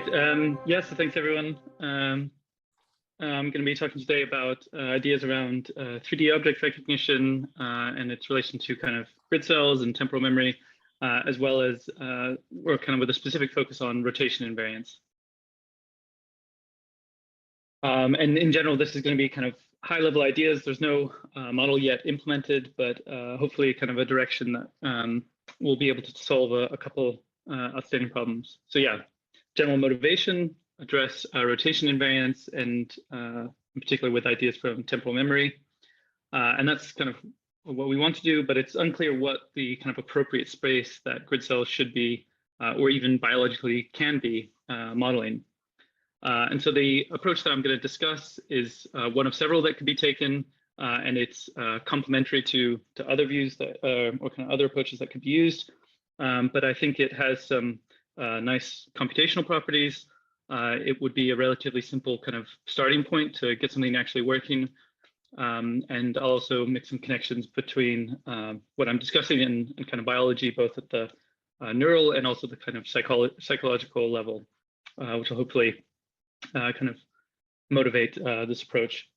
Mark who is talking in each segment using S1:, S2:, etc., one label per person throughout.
S1: Great. Yeah, so thanks everyone. I'm going to be talking today about ideas around 3D object recognition and its relation to kind of grid cells and temporal memory, as well as or kind of with a specific focus on rotation invariance. And in general, this is going to be kind of high-level ideas. There's no model yet implemented, but hopefully kind of a direction that we'll be able to solve a couple outstanding problems. So yeah, general motivation, address rotation invariance, and in particular with ideas from temporal memory. And that's kind of what we want to do, but it's unclear what the kind of appropriate space that grid cells should be, or even biologically can be modeling. And so the approach that I'm going to discuss is one of several that could be taken, and it's complementary to other views that, or kind of other approaches that could be used. But I think it has some nice computational properties. It would be a relatively simple kind of starting point to get something actually working. And I'll also make some connections between what I'm discussing and kind of biology, both at the neural and also the kind of psychological level, which will hopefully kind of motivate this approach.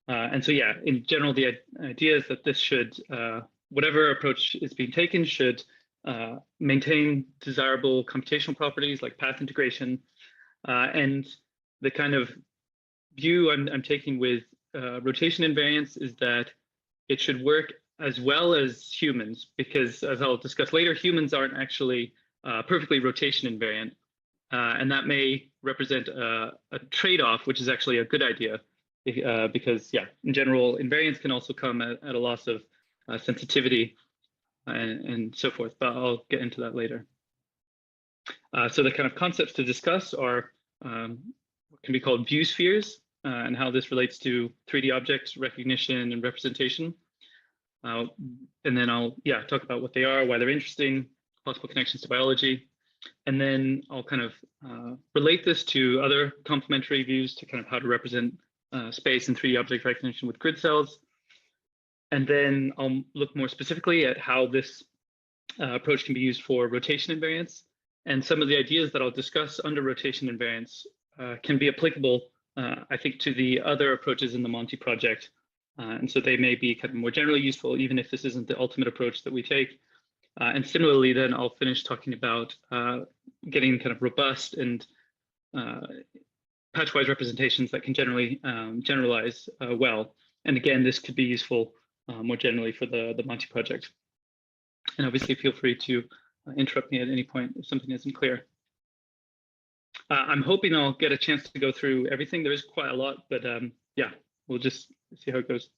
S1: And so, yeah, in general, the idea is that this should, whatever approach is being taken should maintain desirable computational properties like path integration. And the kind of view I'm taking with rotation invariance is that it should work as well as humans, because as I'll discuss later, humans aren't actually perfectly rotation invariant. And that may represent a trade-off, which is actually a good idea, because, yeah, in general, invariance can also come at a loss of sensitivity and so forth, but I'll get into that later. So the kind of concepts to discuss are what can be called view spheres, and how this relates to 3D objects recognition and representation. And then I'll, talk about what they are, why they're interesting, possible connections to biology. And then I'll kind of relate this to other complementary views to kind of how to represent space and 3D object recognition with grid cells. And then I'll look more specifically at how this approach can be used for rotation invariance. And some of the ideas that I'll discuss under rotation invariance can be applicable, I think, to the other approaches in the Monty project. And so they may be kind of more generally useful, even if this isn't the ultimate approach that we take. And similarly, then I'll finish talking about getting kind of robust and patchwise representations that can generally generalize well. And again, this could be useful more generally for the Monty project. And obviously, feel free to interrupt me at any point if something isn't clear. I'm hoping I'll get a chance to go through everything. There is quite a lot, but yeah, we'll just see how it goes.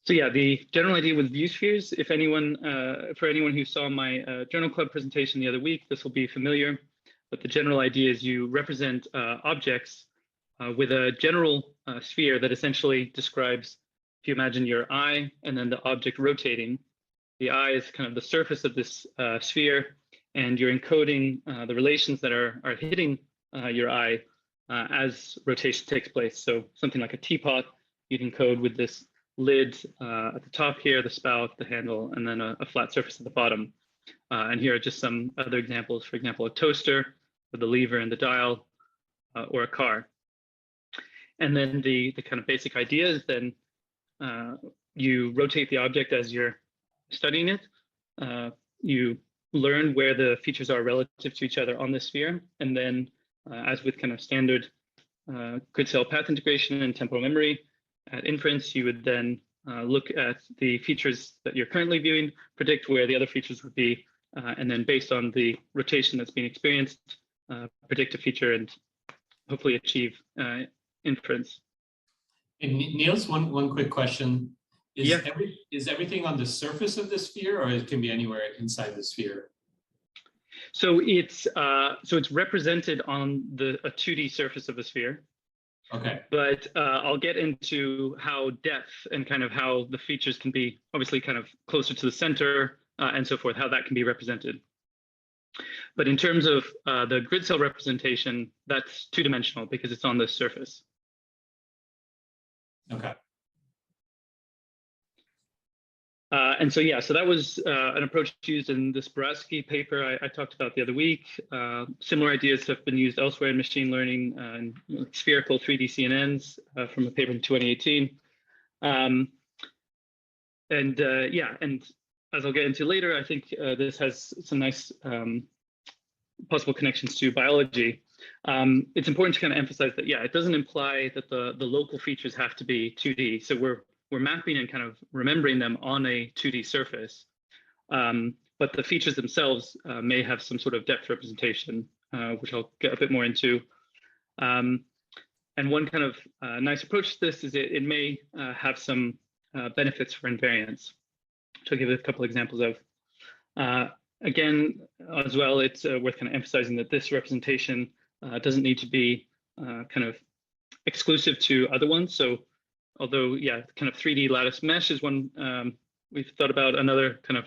S1: So yeah, the general idea with view spheres, if anyone, for anyone who saw my journal club presentation the other week, this will be familiar. But the general idea is you represent objects with a general sphere that essentially describes, if you imagine your eye and then the object rotating, the eye is kind of the surface of this sphere, and you're encoding the relations that are hitting your eye as rotation takes place. So something like a teapot, you'd encode with this lid at the top here, the spout, the handle, and then a flat surface at the bottom. And here are just some other examples. For example, a toaster with the lever and the dial, or a car. And then the kind of basic idea is then you rotate the object as you're studying it. You learn where the features are relative to each other on the sphere. And then as with kind of standard grid cell path integration and temporal memory, at inference, you would then look at the features that you're currently viewing, predict where the other features would be, and then based on the rotation that's being experienced, predict a feature and hopefully achieve inference.
S2: And Niels, one quick question. Is everything on the surface of the sphere, or it can be anywhere inside the sphere?
S1: So it's represented on a 2D surface of a sphere.
S2: Okay.
S1: But I'll get into how depth and kind of how the features can be obviously kind of closer to the center and so forth, how that can be represented. But in terms of the grid cell representation, that's two-dimensional because it's on the surface.
S2: Okay.
S1: And so, yeah, so that was an approach used in this Boratsky paper I talked about the other week. Similar ideas have been used elsewhere in machine learning and spherical 3D CNNs from a paper in 2018. Yeah, and as I'll get into later, I think this has some nice possible connections to biology. It's important to kind of emphasize that, yeah, it doesn't imply that the local features have to be 2D. So we're mapping and kind of remembering them on a 2D surface. But the features themselves may have some sort of depth representation, which I'll get a bit more into. And one kind of nice approach to this is it may have some benefits for invariance, which I'll give a couple examples of. Again, as well, it's worth kind of emphasizing that this representation doesn't need to be kind of exclusive to other ones. So although, yeah, kind of 3D lattice mesh is one we've thought about, another kind of,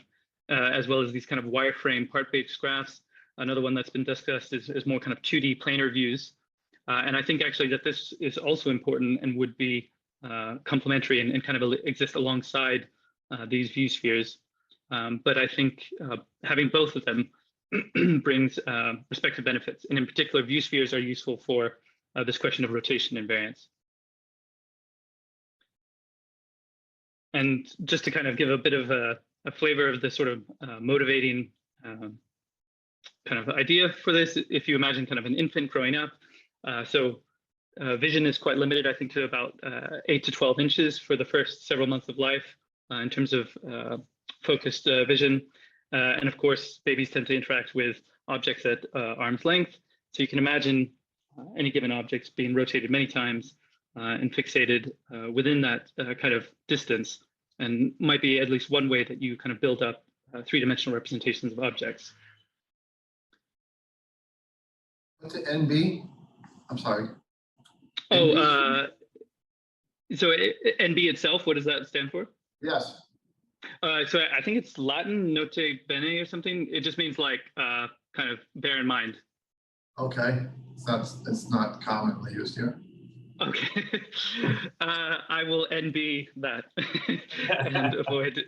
S1: as well as these kind of wireframe part-based graphs. Another one that's been discussed is more kind of 2D planar views. And I think actually that this is also important and would be complementary and kind of exist alongside these view spheres. But I think having both of them brings respective benefits. And in particular, view spheres are useful for this question of rotation invariance. And just to kind of give a bit of a flavor of the sort of motivating kind of idea for this, if you imagine kind of an infant growing up, vision is quite limited, I think, to about 8 to 12 inches for the first several months of life in terms of focused vision. And of course, babies tend to interact with objects at arm's length. So you can imagine any given object being rotated many times and fixated within that kind of distance, and might be at least one way that you kind of build up three-dimensional representations of objects.
S3: What's the NB? I'm sorry.
S1: Oh, so NB itself, what does that stand for?
S3: Yes.
S1: So I think it's Latin, note bene or something. It just means like kind of bear in mind.
S3: Okay, it's not commonly used here.
S1: Okay, I will NB that and avoid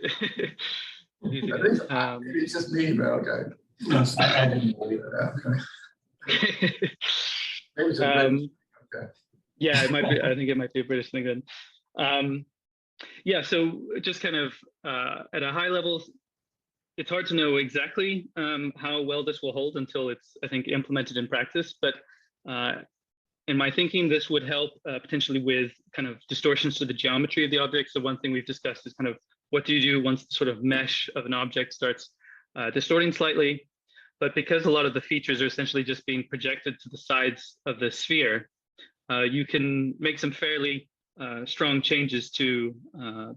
S1: using it.
S3: Maybe it's just me, but okay. Yes, I didn't believe it. Okay. Maybe it's okay.
S1: Yeah, it might be. I think it might be a British thing then. Yeah, so just kind of at a high level, it's hard to know exactly how well this will hold until it's, I think, implemented in practice. But in my thinking, this would help potentially with kind of distortions to the geometry of the object. So one thing we've discussed is kind of what do you do once the sort of mesh of an object starts distorting slightly. But because a lot of the features are essentially just being projected to the sides of the sphere, you can make some fairly strong changes to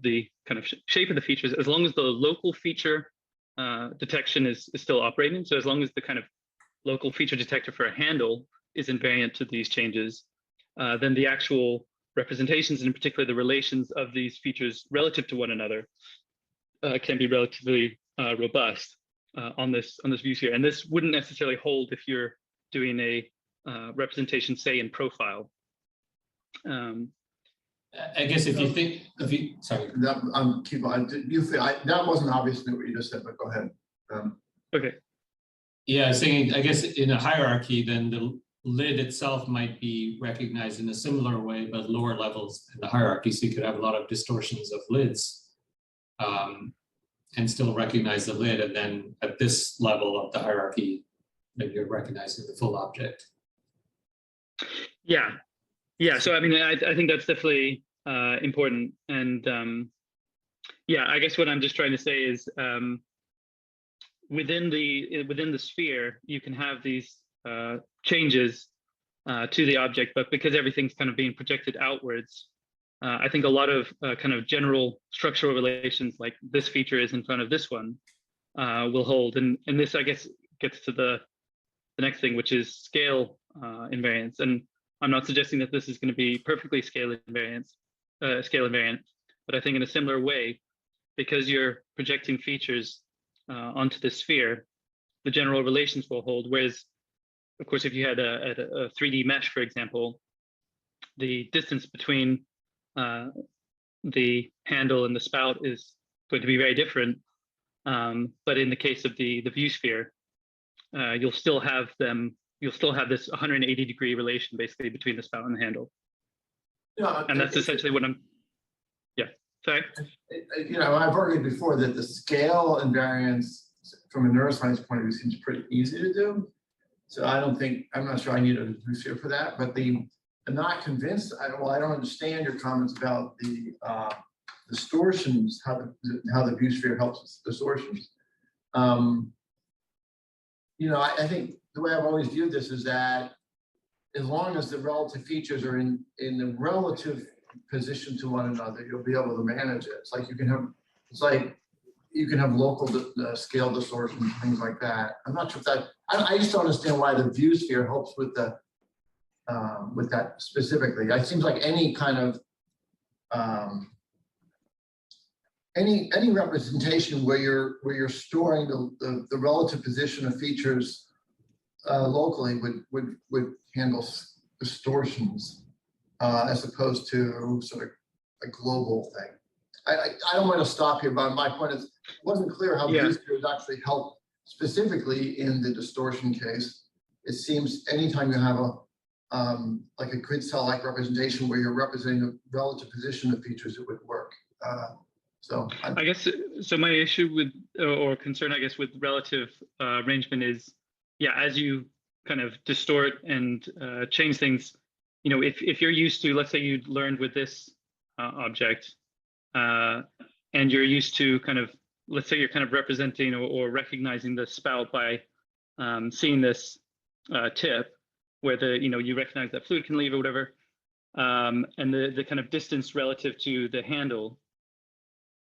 S1: the kind of shape of the features, as long as the local feature detection is still operating. So as long as the kind of local feature detector for a handle is invariant to these changes, then the actual representations, and in particular the relations of these features relative to one another, can be relatively robust on this view sphere. And this wouldn't necessarily hold if you're doing a representation, say, in profile.
S2: I guess if you think, sorry.
S3: Keep on. That wasn't obviously what you just said, but go ahead.
S1: Okay.
S2: Yeah, I was thinking, I guess in a hierarchy, then the lid itself might be recognized in a similar way, but lower levels in the hierarchy. So you could have a lot of distortions of lids and still recognize the lid. And then at this level of the hierarchy, then you're recognizing the full object.
S1: Yeah. Yeah, so I mean, I think that's definitely important. And yeah, I guess what I'm just trying to say is within the sphere, you can have these changes to the object, but because everything's kind of being projected outwards, I think a lot of kind of general structural relations, like this feature is in front of this one, will hold. And this, I guess, gets to the next thing, which is scale invariance. And I'm not suggesting that this is going to be perfectly scale invariant, but I think in a similar way, because you're projecting features onto the sphere, the general relations will hold. Whereas, of course, if you had a 3D mesh, for example, the distance between the handle and the spout is going to be very different. But in the case of the view sphere, you'll still have this 180-degree relation basically between the spout and the handle.
S3: Yeah,
S1: and that's essentially what I'm. Yeah, sorry.
S3: I've argued before that the scale invariance from a neuroscience point of view seems pretty easy to do. So I'm not sure I need a view sphere for that, but I'm not convinced. I don't understand your comments about the distortions, how the view sphere helps with distortions. I think the way I've always viewed this is that as long as the relative features are in the relative position to one another, you'll be able to manage it. It's like you can have local scale distortions, things like that. I'm not sure if that. I just don't understand why the view sphere helps with that specifically. It seems like any kind of any representation where you're storing the relative position of features locally would handle distortions as opposed to sort of a global thing. I don't want to stop here, but my point is, it wasn't clear how view spheres actually help specifically in the distortion case. It seems anytime you have like a grid cell-like representation where you're representing the relative position of features, it would work. I guess
S1: my issue with or concern, I guess, with relative arrangement is, as you kind of distort and change things, if you're used to, let's say you learned with this object, and you're used to kind of, let's say you're kind of representing or recognizing the spout by seeing this tip where you recognize that fluid can leave or whatever, and the kind of distance relative to the handle,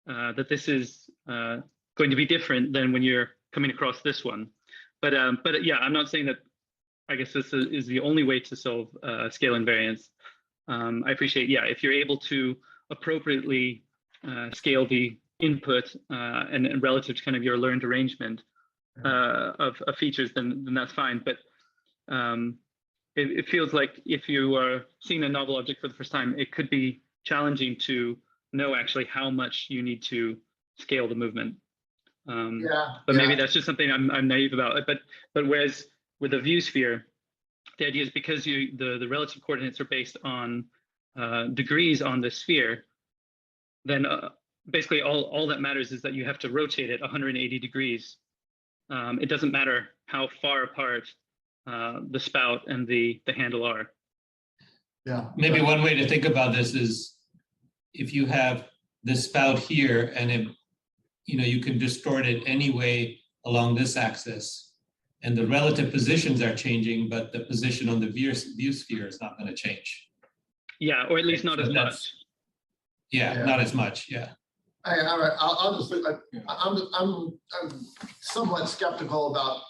S1: that this is going to be different than when you're coming across this one. But yeah, I'm not saying that. I guess this is the only way to solve scale invariance. I appreciate, if you're able to appropriately scale the input and relative to kind of your learned arrangement of features, then that's fine. But it feels like if you are seeing a novel object for the first time, it could be challenging to know actually how much you need to scale the movement. But maybe that's just something I'm naive about. But whereas with a view sphere, the idea is because the relative coordinates are based on degrees on the sphere, then basically all that matters is that you have to rotate it 180 degrees. It doesn't matter how far apart the spout and the handle are.
S3: Yeah.
S2: Maybe one way to think about this is if you have the spout here and you can distort it any way along this axis, and the relative positions are changing, but the position on the view sphere is not going to change.
S1: Yeah, or at least not as much.
S2: Yeah, not as much. Yeah.
S3: I'll just. I'm somewhat skeptical about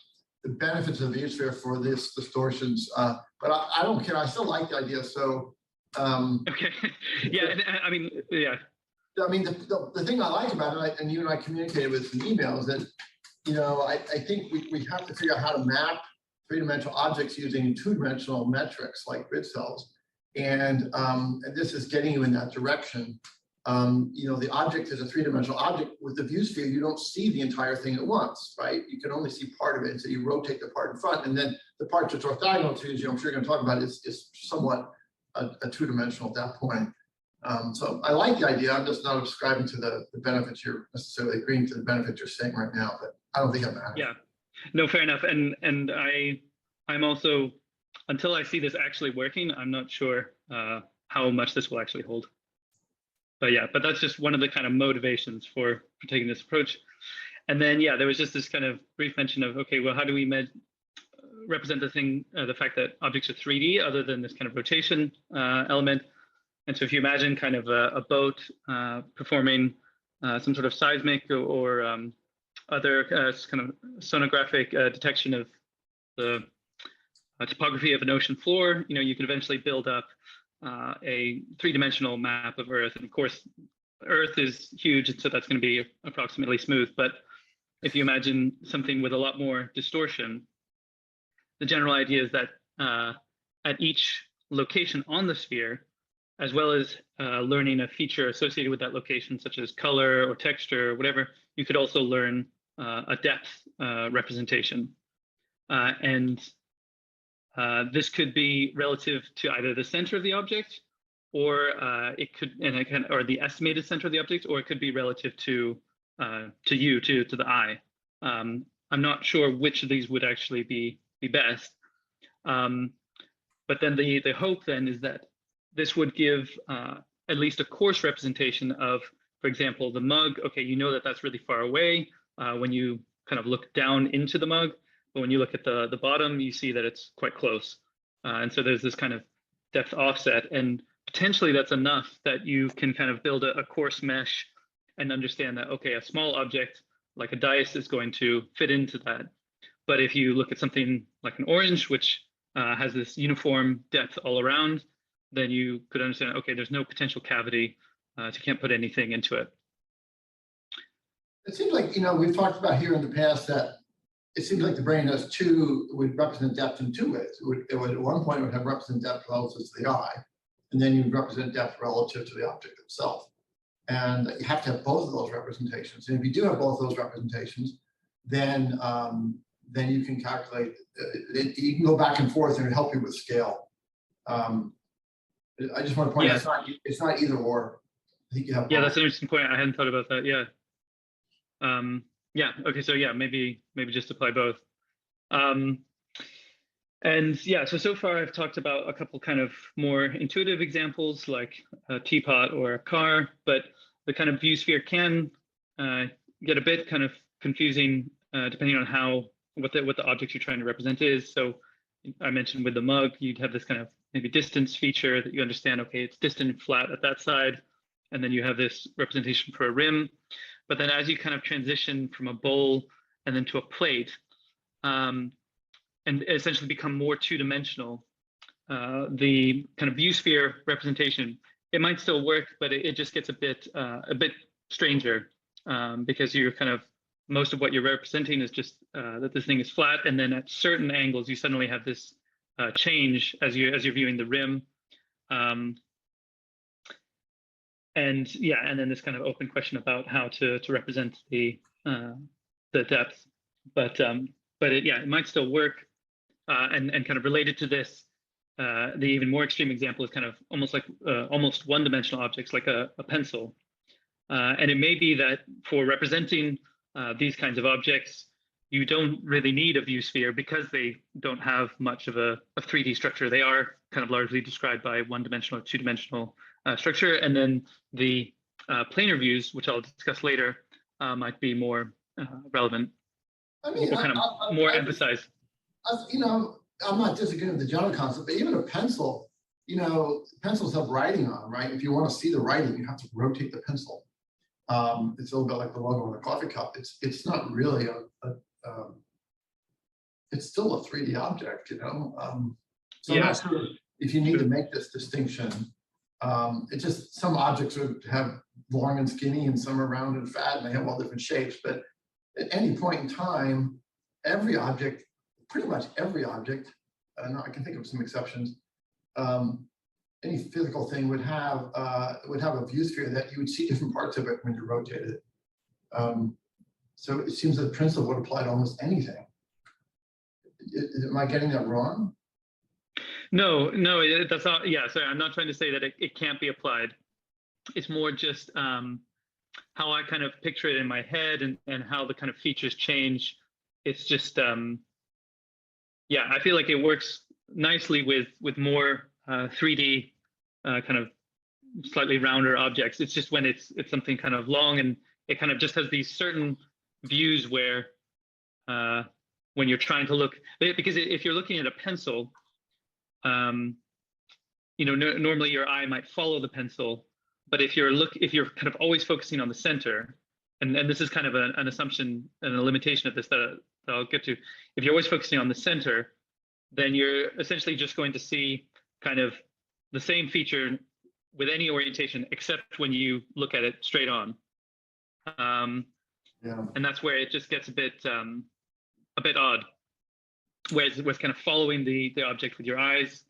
S3: the benefits of the view sphere for these distortions, but I don't care. I still like the idea. So.
S1: Okay. Yeah, I mean, yeah.
S3: I mean, the thing I like about it, and you and I communicated with some emails, that I think we have to figure out how to map three-dimensional objects using two-dimensional metrics like grid cells, and this is getting you in that direction. The object is a three-dimensional object. With the view sphere, you don't see the entire thing at once, right? You can only see part of it, so you rotate the part in front, and then the part that's orthogonal to, I'm sure you're going to talk about, is somewhat a two-dimensional at that point. So I like the idea. I'm just not ascribing to the benefits you're necessarily agreeing to the benefits you're saying right now, but I don't think it matters.
S1: Yeah, no, fair enough. And I'm also, until I see this actually working, I'm not sure how much this will actually hold. But that's just one of the kind of motivations for taking this approach. And then there was just this kind of brief mention of, okay, well, how do we represent the fact that objects are 3D other than this kind of rotation element? And so if you imagine kind of a boat performing some sort of seismic or other kind of sonographic detection of the topography of an ocean floor, you can eventually build up a three-dimensional map of Earth. And of course, Earth is huge, and so that's going to be approximately smooth. But if you imagine something with a lot more distortion, the general idea is that at each location on the sphere, as well as learning a feature associated with that location, such as color or texture or whatever, you could also learn a depth representation. And this could be relative to either the center of the object, or it could, or the estimated center of the object, or it could be relative to you, to the eye. I'm not sure which of these would actually be best. But then the hope then is that this would give at least a coarse representation of, for example, the mug. Okay, you know that that's really far away when you kind of look down into the mug, but when you look at the bottom, you see that it's quite close. And so there's this kind of depth offset, and potentially that's enough that you can kind of build a coarse mesh and understand that, okay, a small object like a dice is going to fit into that. But if you look at something like an orange, which has this uniform depth all around, then you could understand, okay, there's no potential cavity, so you can't put anything into it.
S3: It seems like, we've talked about here in the past that it seems like the brain would represent depth in two ways. It would at one point it would have represent depth relative to the eye, and then you'd represent depth relative to the object itself. And you have to have both of those representations. And if you do have both those representations, then you can calculate. You can go back and forth, and it'll help you with scale. I just want to point out it's not either or. I think you have both.
S1: Yeah, that's an interesting point. I hadn't thought about that. Yeah. Yeah. Okay. So yeah, maybe just apply both. And yeah, so far I've talked about a couple kind of more intuitive examples like a teapot or a car, but the kind of view sphere can get a bit kind of confusing depending on what the object you're trying to represent is. So I mentioned with the mug, you'd have this kind of maybe distance feature that you understand, okay, it's distant and flat at that side, and then you have this representation for a rim. But then as you kind of transition from a bowl and then to a plate, and essentially become more two-dimensional, the kind of view sphere representation, it might still work, but it just gets a bit stranger because you're kind of, most of what you're representing is just that this thing is flat, and then at certain angles you suddenly have this change as you're viewing the rim, and then this kind of open question about how to represent the depth, but it might still work. And kind of related to this, the even more extreme example is kind of almost one-dimensional objects like a pencil. And it may be that for representing these kinds of objects, you don't really need a view sphere because they don't have much of a 3D structure. They are kind of largely described by one-dimensional or two-dimensional structure. And then the planar views, which I'll discuss later, might be more relevant.
S3: I mean,
S1: or kind of more emphasized.
S3: I'm not disagreeing with the general concept, but even a pencil, pencils have writing on them, right? If you want to see the writing, you have to rotate the pencil. It's a little bit like the logo on a coffee cup. It's not really it's still a 3D object, So I'm not sure if you need to make this distinction. It's just some objects would have long and skinny, and some are round and fat, and they have all different shapes. But at any point in time, every object, pretty much every object, I can think of some exceptions, any physical thing would have a view sphere that you would see different parts of it when you rotated it. So it seems that the principle would apply to almost anything. Am I getting that wrong?
S1: No, that's not. Yeah, sorry, I'm not trying to say that it can't be applied. It's more just how I kind of picture it in my head and how the kind of features change. It's just, I feel like it works nicely with more 3D kind of slightly rounder objects. It's just when it's something kind of long, and it kind of just has these certain views where when you're trying to look, because if you're looking at a pencil, normally your eye might follow the pencil, but if you're kind of always focusing on the center, and this is kind of an assumption and a limitation of this that I'll get to. If you're always focusing on the center, then you're essentially just going to see kind of the same feature with any orientation, except when you look at it straight on. And that's where it just gets a bit odd, whereas with kind of following the object with your eyes.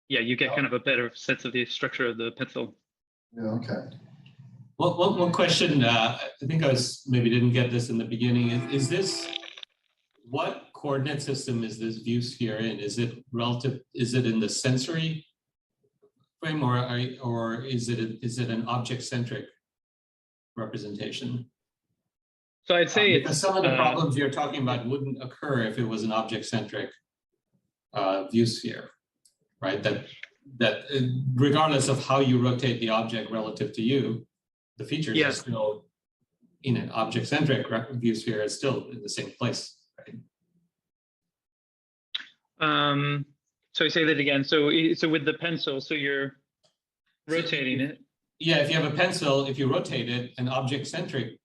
S1: yeah, you get kind of a better sense of the structure of the pencil.
S3: Yeah, okay.
S2: Well, one question, I think I maybe didn't get this in the beginning, is this, what coordinate system is this view sphere in? Is it relative, is it in the sensory frame, or is it an object-centric representation?
S1: So I'd say
S2: because some of the problems you're talking about wouldn't occur if it was an object-centric view sphere, right? That regardless of how you rotate the object relative to you, the features are still in an object-centric view sphere, is still in the same place, right?
S1: So I say that again. So with the pencil, so you're rotating it.
S2: Yeah, if you have a pencil, if you rotate it, an object-centric,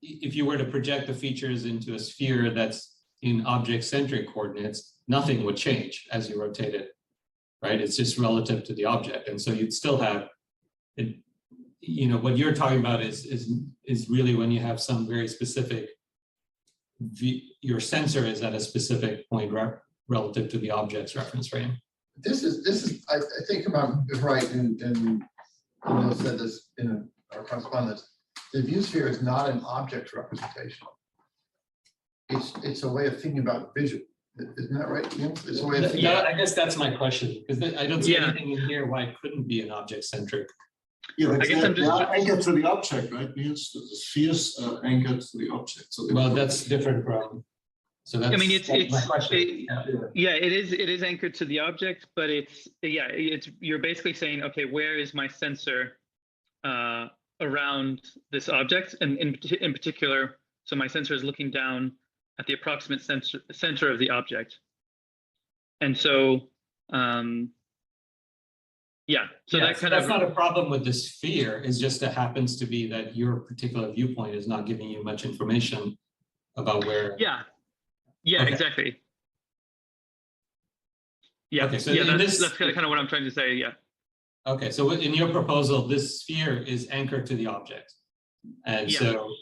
S2: if you were to project the features into a sphere that's in object-centric coordinates, nothing would change as you rotate it, right? It's just relative to the object. And so you'd still have it, you know, what you're talking about is really when you have some very specific, your sensor is at a specific point relative to the object's reference frame.
S3: This is I think about right, and Niels said this in our correspondence. The view sphere is not an object representation. It's a way of thinking about vision. Isn't that right, Niels? It's a way of thinking.
S2: Yeah, I guess that's my question, because I don't see anything in here why it couldn't be an object-centric.
S4: Yeah,
S1: I guess
S4: they are anchored to the object, right? Niels, the spheres are anchored to the object. So
S2: well, that's different from. So that's,
S1: I mean, it's
S2: my question.
S1: it is anchored to the object, but it's you're basically saying, okay, where is my sensor around this object, and in particular, so my sensor is looking down at the approximate center of the object, and so
S2: that's not a problem with the sphere. It's just it happens to be that your particular viewpoint is not giving you much information about where.
S1: Yeah,
S2: okay.
S1: Exactly. Yeah,
S2: okay, so
S1: that's kind of what I'm trying to say, yeah.
S2: Okay, so in your proposal, this sphere is anchored to the object. And so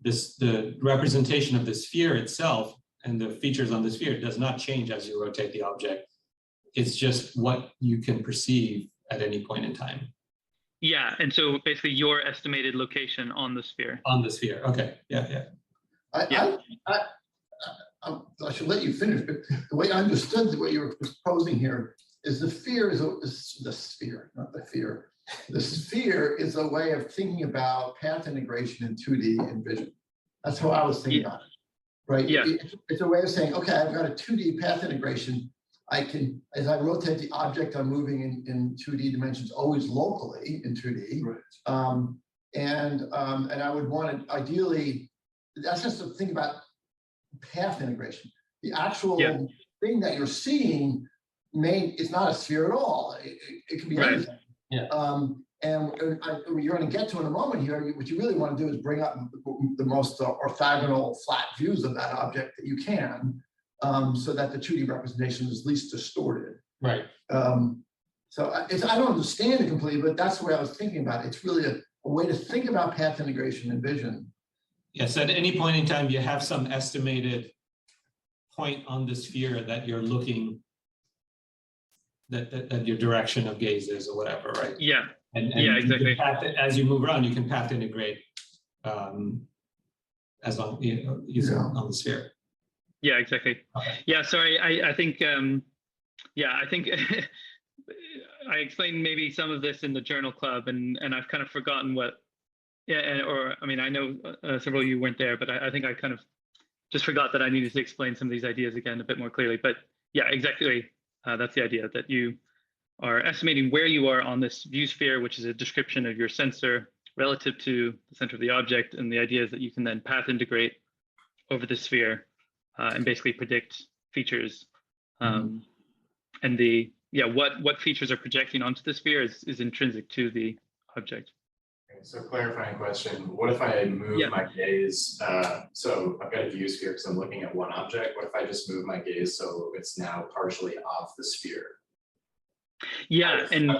S2: the representation of the sphere itself and the features on the sphere does not change as you rotate the object. It's just what you can perceive at any point in time.
S1: Yeah, and so basically your estimated location on the sphere.
S2: On the sphere, okay, yeah.
S3: I should let you finish, but the way I understood what you were proposing here is the sphere is the sphere, not the fear. The sphere is a way of thinking about path integration in 2D and vision. That's how I was thinking about it, right?
S1: Yeah.
S3: It's a way of saying, okay, I've got a 2D path integration. I can, as I rotate the object, I'm moving in 2D dimensions, always locally in 2D.
S4: Right.
S3: And I would want to ideally, that's just to think about path integration. The actual thing that you're seeing it's not a sphere at all. It can be anything.
S2: Yeah.
S3: And you're going to get to in a moment here, what you really want to do is bring up the most orthogonal flat views of that object that you can, so that the 2D representation is least distorted.
S2: Right.
S3: So I don't understand it completely, but that's the way I was thinking about it. It's really a way to think about path integration and vision.
S2: Yes, at any point in time, you have some estimated point on the sphere that you're looking, that your direction of gaze is or whatever, right?
S1: Yeah.
S2: And
S1: Exactly.
S2: As you move around, you can path integrate as long using on the sphere.
S1: Yeah, exactly.
S2: Okay.
S1: Yeah, sorry, I think I think I explained maybe some of this in the journal club, and I've kind of forgotten what. Yeah, I mean, I know several of you weren't there, but I think I kind of just forgot that I needed to explain some of these ideas again a bit more clearly. But yeah, exactly. That's the idea, that you are estimating where you are on this view sphere, which is a description of your sensor relative to the center of the object. And the idea is that you can then path integrate over the sphere and basically predict features. And what features are projecting onto the sphere is intrinsic to the object.
S5: So clarifying question, what if I move my gaze, so I've got a view sphere because I'm looking at one object. What if I just move my gaze so it's now partially off the sphere?
S1: Yeah, and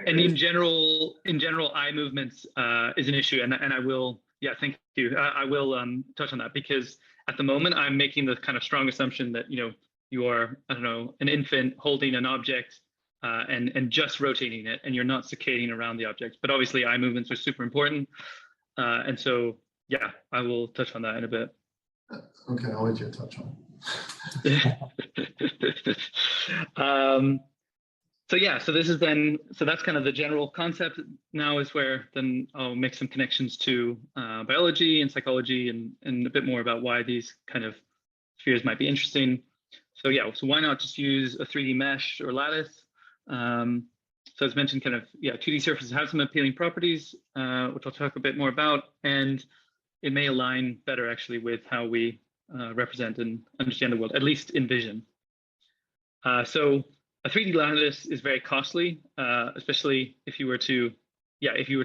S1: in general, eye movements is an issue, and I will, thank you. I will touch on that, because at the moment I'm making the kind of strong assumption that you are, I don't know, an infant holding an object and just rotating it, and you're not saccading around the object. But obviously, eye movements are super important, and so yeah, I will touch on that in a bit.
S3: Okay, I'll let you touch on.
S1: So yeah, so this is then, so that's kind of the general concept. Now is where then I'll make some connections to biology and psychology and a bit more about why these kind of spheres might be interesting. So yeah, so why not just use a 3D mesh or lattice? So as mentioned, kind of, yeah, 2D surfaces have some appealing properties, which I'll talk a bit more about, and it may align better actually with how we represent and understand the world, at least in vision. So a 3D lattice is very costly, especially if you were to,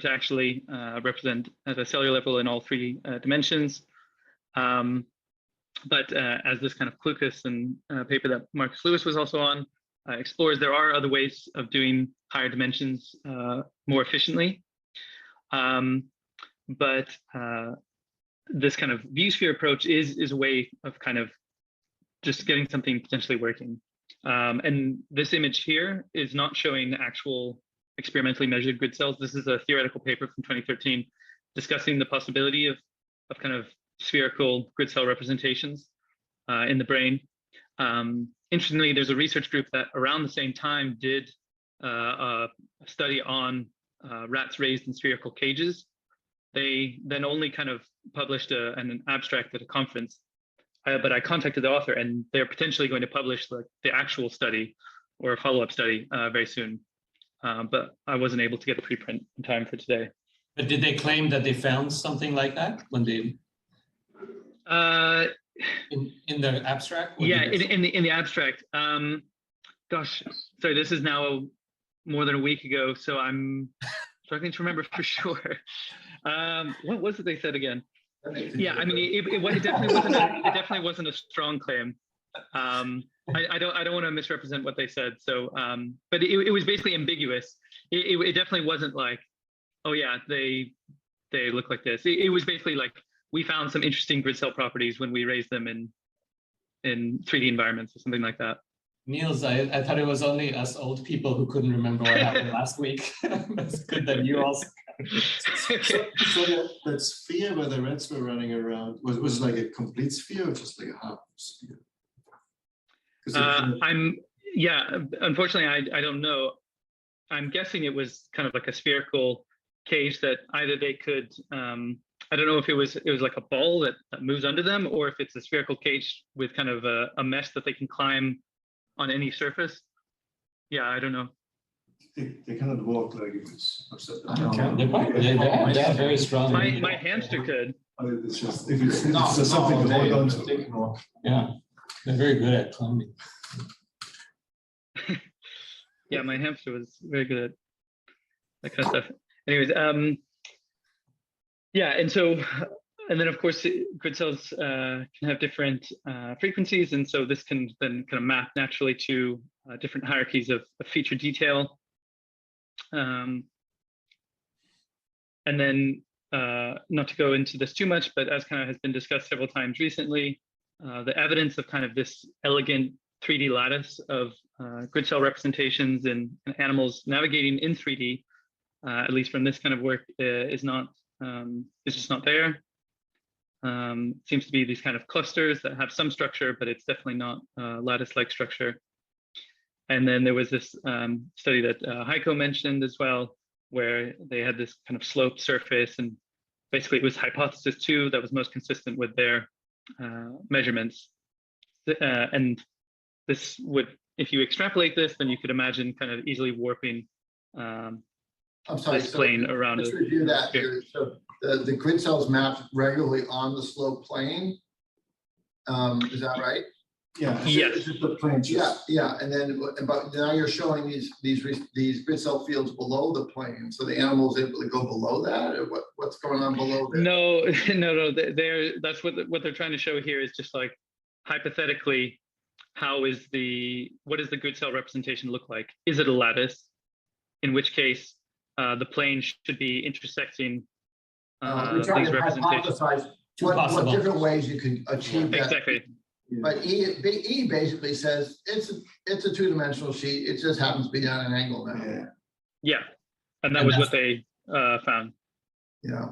S1: actually represent at a cellular level in all three dimensions. But as this kind of Klukas and paper that Marcus Lewis was also on explores, there are other ways of doing higher dimensions more efficiently. But this kind of view sphere approach is a way of kind of just getting something potentially working. And this image here is not showing actual experimentally measured grid cells. This is a theoretical paper from 2013 discussing the possibility of kind of spherical grid cell representations in the brain. Interestingly, there's a research group that around the same time did a study on rats raised in spherical cages. They then only kind of published an abstract at a conference. But I contacted the author, and they're potentially going to publish the actual study or a follow-up study very soon. But I wasn't able to get a preprint in time for today.
S2: But did they claim that they found something like that when they in the abstract?
S1: Yeah, in the abstract. Gosh, sorry, this is now more than a week ago, so I'm struggling to remember for sure. What was it they said again? Yeah, I mean, it definitely wasn't a strong claim. I don't want to misrepresent what they said. So, but it was basically ambiguous. It definitely wasn't like, oh yeah, they look like this. It was basically like, we found some interesting grid cell properties when we raised them in 3D environments or something like that.
S2: Niels, I thought it was only us old people who couldn't remember what happened last week. That's good that you also.
S4: So that sphere where the rats were running around was like a complete sphere or just like a half sphere?
S1: Unfortunately, I don't know. I'm guessing it was kind of like a spherical cage that either they could, I don't know if it was like a ball that moves under them, or if it's a spherical cage with kind of a mesh that they can climb on any surface. Yeah, I don't know.
S4: They cannot walk like it was upside
S2: down. They have very strong.
S1: My hamster could.
S4: It's just if it's something to hold on to.
S2: Yeah, they're very good at climbing.
S1: Yeah, my hamster was very good at that kind of stuff. Anyways, yeah, and then of course grid cells can have different frequencies, and so this can then kind of map naturally to different hierarchies of feature detail. And then not to go into this too much, but as kind of has been discussed several times recently, the evidence of kind of this elegant 3D lattice of grid cell representations in animals navigating in 3D, at least from this kind of work, is just not there. Seems to be these kind of clusters that have some structure, but it's definitely not lattice-like structure. And then there was this study that Heiko mentioned as well, where they had this kind of sloped surface, and basically it was hypothesis 2 that was most consistent with their measurements. And this would, if you extrapolate this, then you could imagine kind of easily warping
S3: I'm sorry,
S1: this plane around.
S3: Let's review that here. So the grid cells map regularly on the slope plane. Is that right?
S4: Yeah.
S1: Yes.
S4: It's just the plane.
S3: Yeah, and then but now you're showing these grid cell fields below the plane, so the animal is able to go below that, or what's going on below there?
S1: No. That's what they're trying to show here is just like hypothetically, what does the grid cell representation look like? Is it a lattice? In which case, the plane should be intersecting
S3: we're trying
S1: these
S3: to
S1: representations.
S3: hypothesize what different ways you can achieve that.
S1: Exactly.
S3: But E basically says it's a two-dimensional sheet. It just happens to be on an angle now.
S4: Yeah.
S1: Yeah, and that was what they found.
S3: Yeah.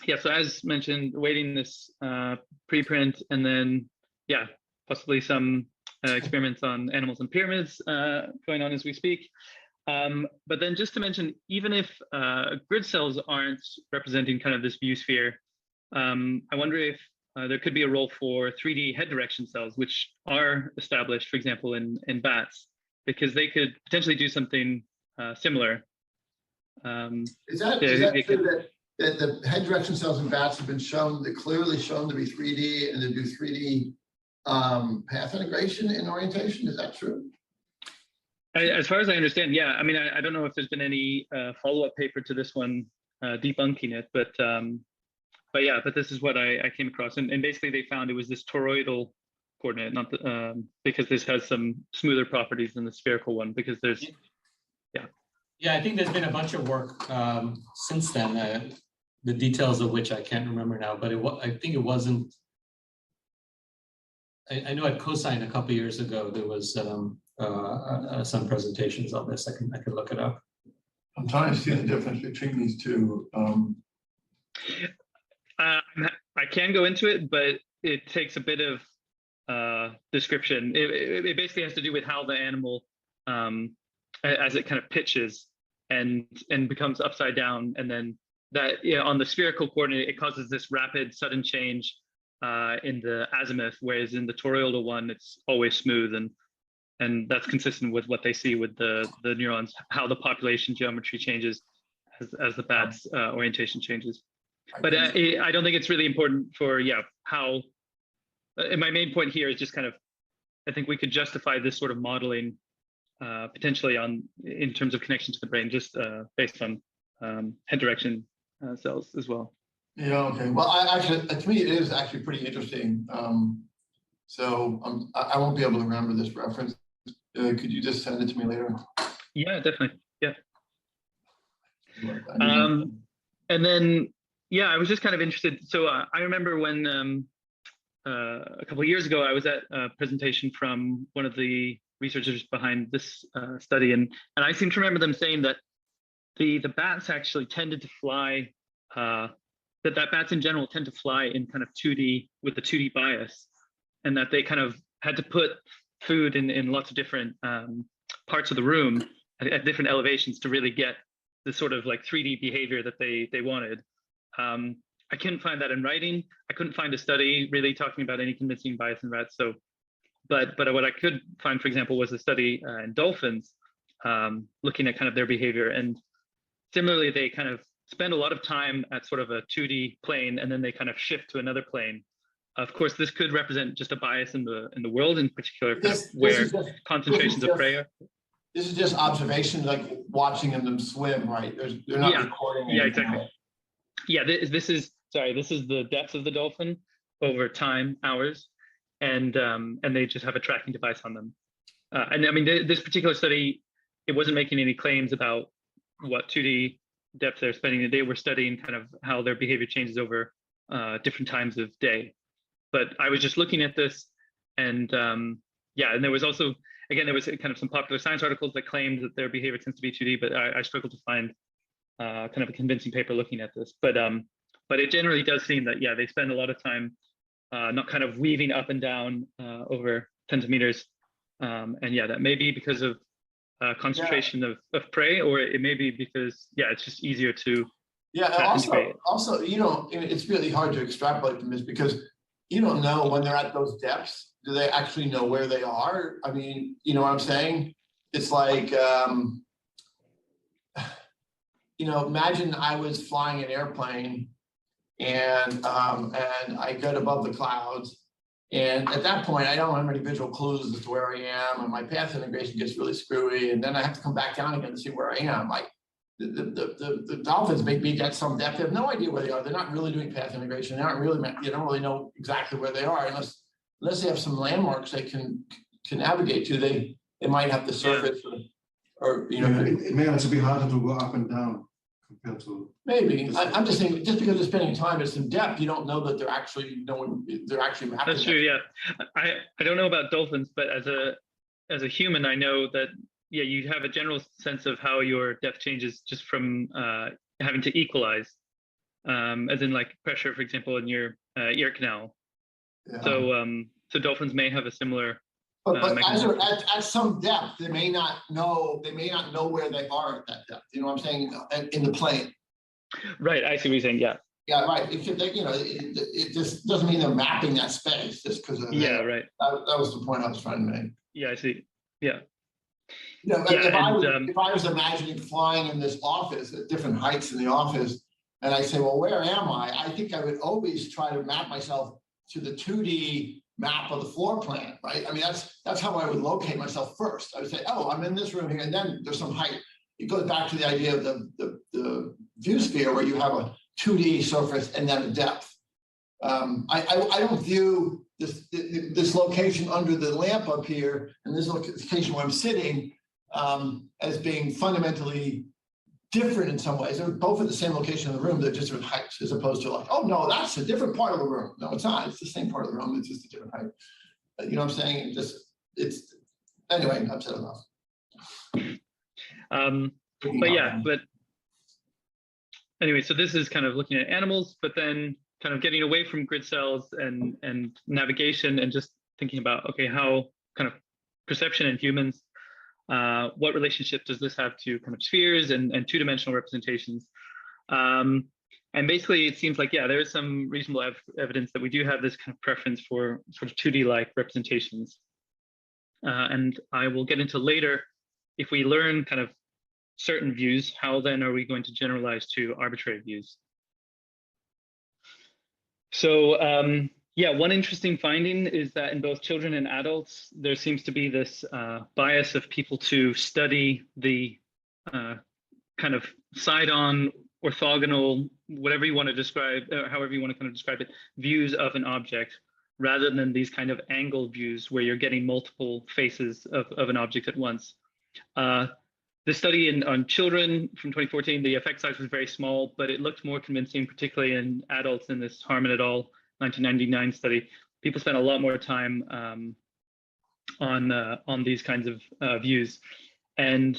S1: Yeah, so as mentioned, awaiting this preprint, and then possibly some experiments on animals and pyramids going on as we speak. But then just to mention, even if grid cells aren't representing kind of this view sphere, I wonder if there could be a role for 3D head direction cells, which are established, for example, in bats, because they could potentially do something similar.
S3: Is that true that the head direction cells in bats have been clearly shown to be 3D and to do 3D path integration in orientation? Is that true?
S1: As far as I understand, yeah. I mean, I don't know if there's been any follow-up paper to this one debunking it, but this is what I came across, and basically they found it was this toroidal coordinate, not the, because this has some smoother properties than the spherical one, because there's
S2: I think there's been a bunch of work since then, the details of which I can't remember now, but I think it wasn't. I know at Cosine a couple of years ago there was some presentations on this. I can look it up.
S4: I'm trying to see the difference between these two.
S1: I can go into it, but it takes a bit of description. It basically has to do with how the animal, as it kind of pitches and becomes upside down, and then that on the spherical coordinate, it causes this rapid sudden change in the azimuth, whereas in the toroidal one, it's always smooth, and that's consistent with what they see with the neurons, how the population geometry changes as the bat's orientation changes. But I don't think it's really important for how. And my main point here is just kind of, I think we could justify this sort of modeling potentially in terms of connection to the brain, just based on head direction cells as well.
S3: Yeah. Okay. Well, actually, to me, it is actually pretty interesting. So I won't be able to remember this reference. Could you just send it to me later?
S1: Yeah, definitely. Yeah. And then, I was just kind of interested. So I remember when a couple of years ago, I was at a presentation from one of the researchers behind this study, and I seem to remember them saying that the bats actually tended to fly, that bats in general tend to fly in kind of 2D with a 2D bias, and that they kind of had to put food in lots of different parts of the room at different elevations to really get the sort of like 3D behavior that they wanted. I couldn't find that in writing. I couldn't find a study really talking about any convincing bias in rats. So, but what I could find, for example, was a study in dolphins looking at kind of their behavior. And similarly, they kind of spend a lot of time at sort of a 2D plane, and then they kind of shift to another plane. Of course, this could represent just a bias in the world, in particular, where concentrations of prey are.
S3: This is just observation, like watching them swim, right? They're not recording anything.
S1: Yeah, exactly. Yeah, this is the depth of the dolphin over time, hours, and they just have a tracking device on them. And I mean, this particular study, it wasn't making any claims about what 2D depth they're spending. They were studying kind of how their behavior changes over different times of day. But I was just looking at this, and and there was also, again, there was kind of some popular science articles that claimed that their behavior tends to be 2D, but I struggled to find kind of a convincing paper looking at this. But it generally does seem that they spend a lot of time not kind of weaving up and down over tens of meters, and that may be because of concentration of prey, or it may be because it's just easier to
S3: also it's really hard to extrapolate from this, because you don't know when they're at those depths, do they actually know where they are? I mean, you know what I'm saying? It's like imagine I was flying an airplane and I get above the clouds, and at that point I don't have any visual clues as to where I am, and my path integration gets really screwy, and then I have to come back down again to see where I am. Like the dolphins maybe get some depth. They have no idea where they are. They're not really doing path integration. They don't really know exactly where they are unless they have some landmarks they can navigate to. They might have to surface or
S4: it may also be harder to go up and down compared to.
S3: Maybe. I'm just saying, just because they're spending time at some depth, you don't know that they're actually they're actually mapping.
S1: That's true. Yeah, I don't know about dolphins, but as a human, I know that yeah, you have a general sense of how your depth changes just from having to equalize, as in like pressure, for example, in your ear canal.
S3: Yeah.
S1: So dolphins may have a similar.
S3: But as
S1: mechanism.
S3: they're at some depth, they may not know where they are at that depth. You know what I'm saying? In the plane.
S1: Right. I see what you're saying. Yeah.
S3: Yeah, right. It could, you know, it just doesn't mean they're mapping that space just because of
S1: Yeah. Right.
S3: that was the point I was trying to make.
S1: Yeah, I see. Yeah.
S3: You know,
S1: Yeah,
S3: if I was imagining flying in this office at different heights in the office, and I say, well, where am I? I think I would always try to map myself to the 2D map of the floor plan, right? I mean, that's how I would locate myself first. I would say, oh, I'm in this room here, and then there's some height. It goes back to the idea of the view sphere where you have a 2D surface and then a depth. I don't view this location under the lamp up here and this location where I'm sitting as being fundamentally different in some ways. They're both at the same location in the room, they're just different heights, as opposed to like, oh no, that's a different part of the room. No, it's not. It's the same part of the room. It's just a different height. You know what I'm saying? It's anyway. I've said enough.
S1: But yeah, but anyway, so this is kind of looking at animals, but then kind of getting away from grid cells and navigation and just thinking about, okay, how kind of perception in humans. What relationship does this have to kind of spheres and two-dimensional representations? And basically, it seems like, yeah, there is some reasonable evidence that we do have this kind of preference for sort of 2D-like representations. And I will get into later, if we learn kind of certain views, how then are we going to generalize to arbitrary views? So, yeah, one interesting finding is that in both children and adults, there seems to be this bias of people to study the kind of side-on, orthogonal, whatever you want to describe, or however you want to kind of describe it, views of an object, rather than these kind of angled views where you're getting multiple faces of an object at once. The study on children from 2014, the effect size was very small, but it looked more convincing, particularly in adults in this Harmon et al. 1999 study. People spent a lot more time on these kinds of views. And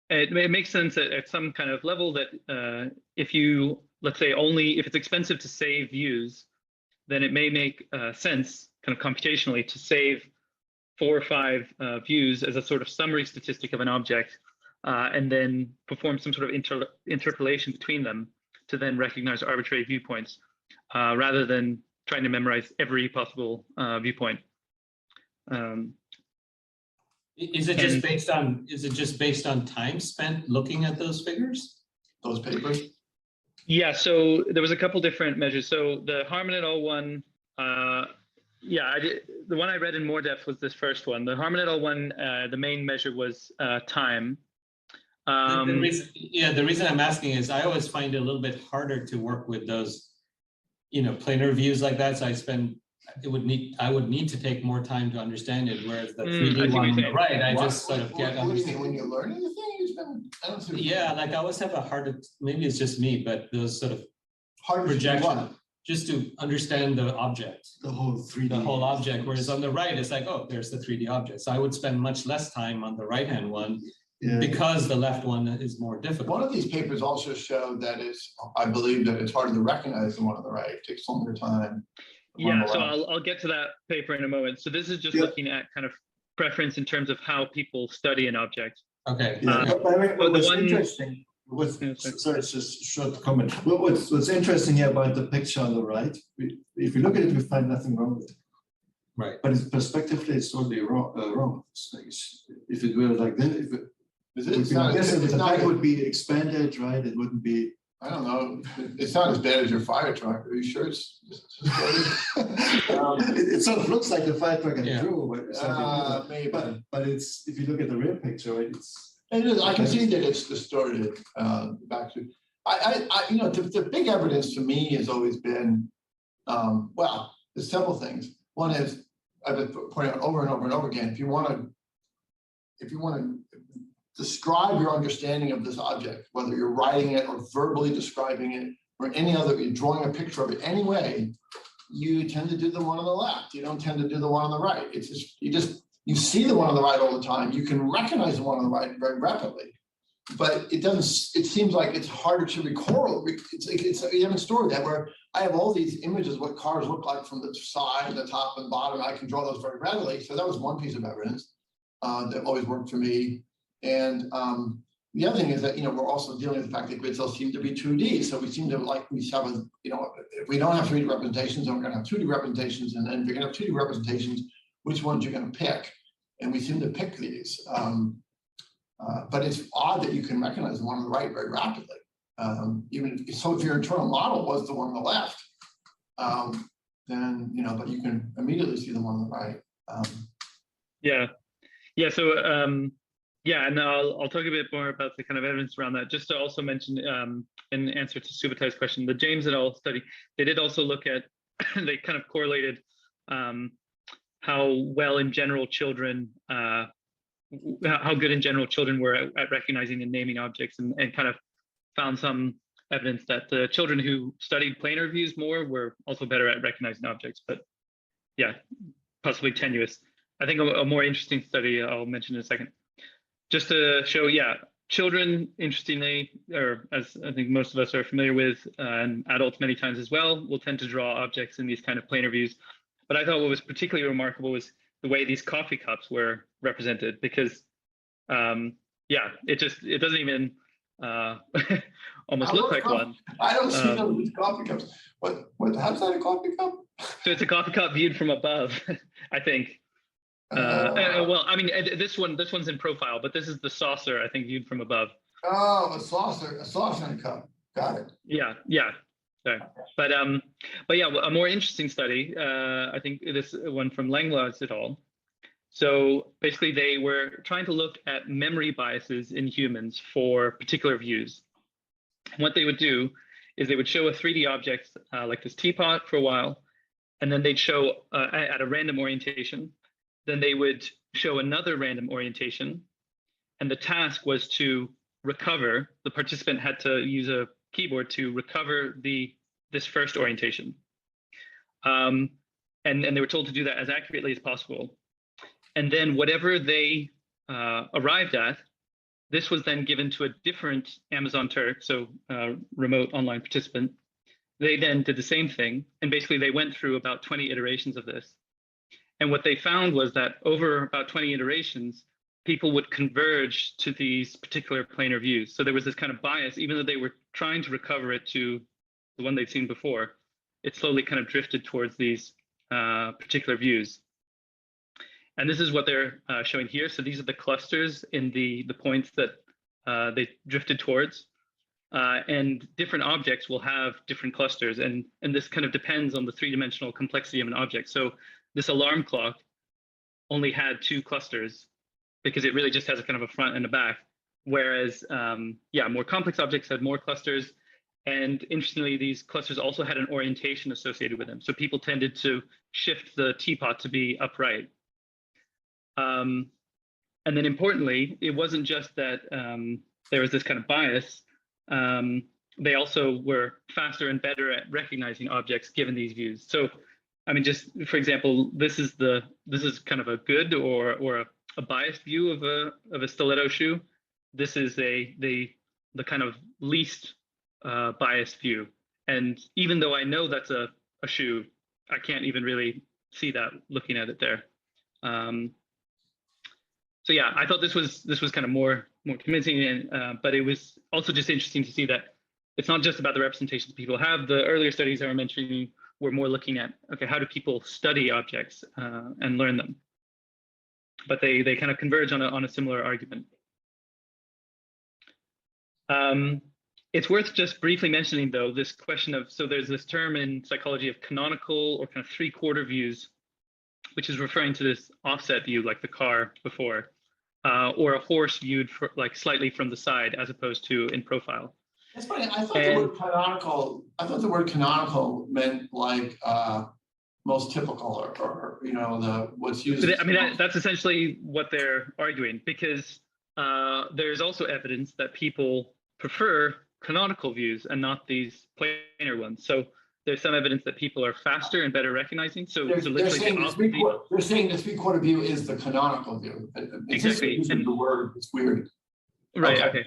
S1: it makes sense at some kind of level that if you, let's say, if it's expensive to save views, then it may make sense kind of computationally to save 4 or 5 views as a sort of summary statistic of an object, and then perform some sort of interpolation between them to then recognize arbitrary viewpoints, rather than trying to memorize every possible viewpoint.
S2: Is it just based on time spent looking at those figures?
S3: Those papers?
S1: Yeah, so there was a couple different measures. So the Harmon et al. One, yeah, the one I read in more depth was this first one. The Harmon et al. One, the main measure was time.
S2: The reason I'm asking is I always find it a little bit harder to work with those, planar views like that. So I would need to take more time to understand it. Whereas the 3D one on the right, I just sort of get.
S3: What do you mean when you're learning the thing?
S2: Yeah, like I always have a harder. Maybe it's just me, but those sort of
S3: hard
S2: projection just to understand the object,
S4: The whole 3D.
S2: the whole object. Whereas on the right, it's like, oh, there's the 3D object. So I would spend much less time on the right-hand one. Yeah. Because the left one is more difficult.
S3: One of these papers also showed that I believe that it's harder to recognize the one on the right. It takes longer time.
S1: Yeah, so I'll get to that paper in a moment. So this is just looking at kind of preference in terms of how people study an object.
S2: Okay.
S4: Yeah. What's interesting, sorry, it's just a short comment. What's interesting here about the picture on the right, if we look at it, we find nothing wrong with it.
S2: Right.
S4: But perspectively, it's totally wrong. If it were like this, the fact would be expanded, right? It wouldn't be.
S3: I don't know. It's not as bad as your fire truck. Are you sure it's
S4: it sort of looks like the fire truck I drew,
S3: maybe.
S4: But it's, if you look at the real picture, right,
S3: it is. I can see that it's distorted. Back to the big evidence to me has always been, well, there's several things. One is I've been pointing out over and over and over again. If you want to describe your understanding of this object, whether you're writing it or verbally describing it or any other, you're drawing a picture of it anyway, you tend to do the one on the left. You don't tend to do the one on the right. It's just, you see the one on the right all the time. You can recognize the one on the right very rapidly, but it doesn't, it seems like it's harder to record. You haven't stored that, where I have all these images of what cars look like from the side and the top and bottom. I can draw those very readily. So that was one piece of evidence that always worked for me. And the other thing is that, we're also dealing with the fact that grid cells seem to be 2D. So we seem to we have a, if we don't have 3D representations, then we're going to have 2D representations. And then if you're going to have 2D representations, which ones you're going to pick? And we seem to pick these. But it's odd that you can recognize the one on the right very rapidly. So if your internal model was the one on the left, then, but you can immediately see the one on the right.
S1: Yeah. So, yeah, and I'll talk a bit more about the kind of evidence around that. Just to also mention, in answer to Subhatai's question, the James et al. Study, they did also look at, they kind of correlated how well in general children, how good in general children were at recognizing and naming objects, and kind of found some evidence that the children who studied planar views more were also better at recognizing objects. But yeah, possibly tenuous. I think a more interesting study I'll mention in a second. Just to show, yeah, children, interestingly, or as I think most of us are familiar with, and adults many times as well, will tend to draw objects in these kind of planar views. But I thought what was particularly remarkable was the way these coffee cups were represented, because, yeah, it doesn't even almost look like one.
S3: I don't see them with coffee cups. How's that a coffee cup?
S1: So it's a coffee cup viewed from above, I think. Well, I mean, this one's in profile, but this is the saucer, I think, viewed from above.
S3: Oh, a saucer and a cup. Got it.
S1: Yeah. Sorry. But yeah, a more interesting study, I think this one from Langlois et al. So basically, they were trying to look at memory biases in humans for particular views. And what they would do is they would show a 3D object like this teapot for a while, and then they'd show at a random orientation. Then they would show another random orientation, and the task was to recover. The participant had to use a keyboard to recover this first orientation, and they were told to do that as accurately as possible. And then whatever they arrived at, this was then given to a different Amazon Turk, so remote online participant. They then did the same thing, and basically they went through about 20 iterations of this. And what they found was that over about 20 iterations, people would converge to these particular planar views. So there was this kind of bias, even though they were trying to recover it to the one they'd seen before, it slowly kind of drifted towards these particular views. And this is what they're showing here. So these are the clusters in the points that they drifted towards. And different objects will have different clusters. And this kind of depends on the three-dimensional complexity of an object. So this alarm clock only had 2 clusters because it really just has a kind of a front and a back. Whereas, yeah, more complex objects had more clusters. And interestingly, these clusters also had an orientation associated with them. So people tended to shift the teapot to be upright. And then importantly, it wasn't just that there was this kind of bias. They also were faster and better at recognizing objects given these views. So, I mean, just for example, this is kind of a good or a biased view of a stiletto shoe. This is the kind of least biased view. And even though I know that's a shoe, I can't even really see that looking at it there. So yeah, I thought this was kind of more convincing, and but it was also just interesting to see that it's not just about the representations people have. The earlier studies I were mentioning were more looking at, okay, how do people study objects and learn them? But they kind of converge on a similar argument. It's worth just briefly mentioning, though, this question of, so there's this term in psychology of canonical or kind of 3/4 views, which is referring to this offset view, like the car before, or a horse viewed like slightly from the side as opposed to in profile.
S3: That's funny. I thought the word canonical meant like most typical, or what's used.
S1: I mean, that's essentially what they're arguing, because there's also evidence that people prefer canonical views and not these planar ones. So there's some evidence that people are faster and better recognizing. So,
S3: They're saying the three-quarter view is the canonical view. It's
S1: exactly.
S3: Just the word, it's weird.
S1: Right. Okay.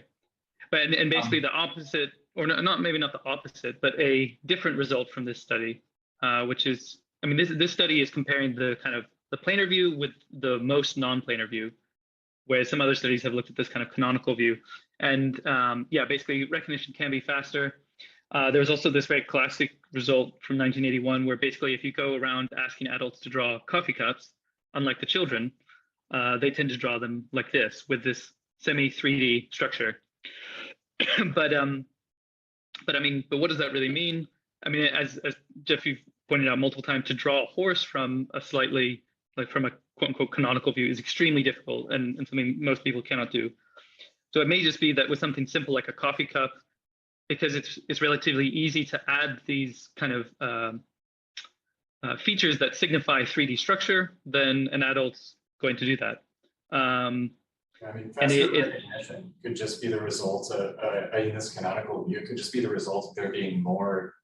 S1: But and basically the opposite, or not maybe not the opposite, but a different result from this study, which is, I mean, this study is comparing the kind of the planar view with the most non-planar view, whereas some other studies have looked at this kind of canonical view. And yeah, basically recognition can be faster. There was also this very classic result from 1981, where basically if you go around asking adults to draw coffee cups, unlike the children, they tend to draw them like this, with this semi-3D structure. but I mean, but what does that really mean? I mean, as Jeff, you've pointed out multiple times, to draw a horse from a slightly, like from a quote unquote canonical view is extremely difficult and something most people cannot do. So it may just be that with something simple like a coffee cup, because it's relatively easy to add these kind of features that signify 3D structure, then an adult's going to do that.
S5: I mean, faster recognition could just be the result of, in this canonical view, it could just be the result of there being more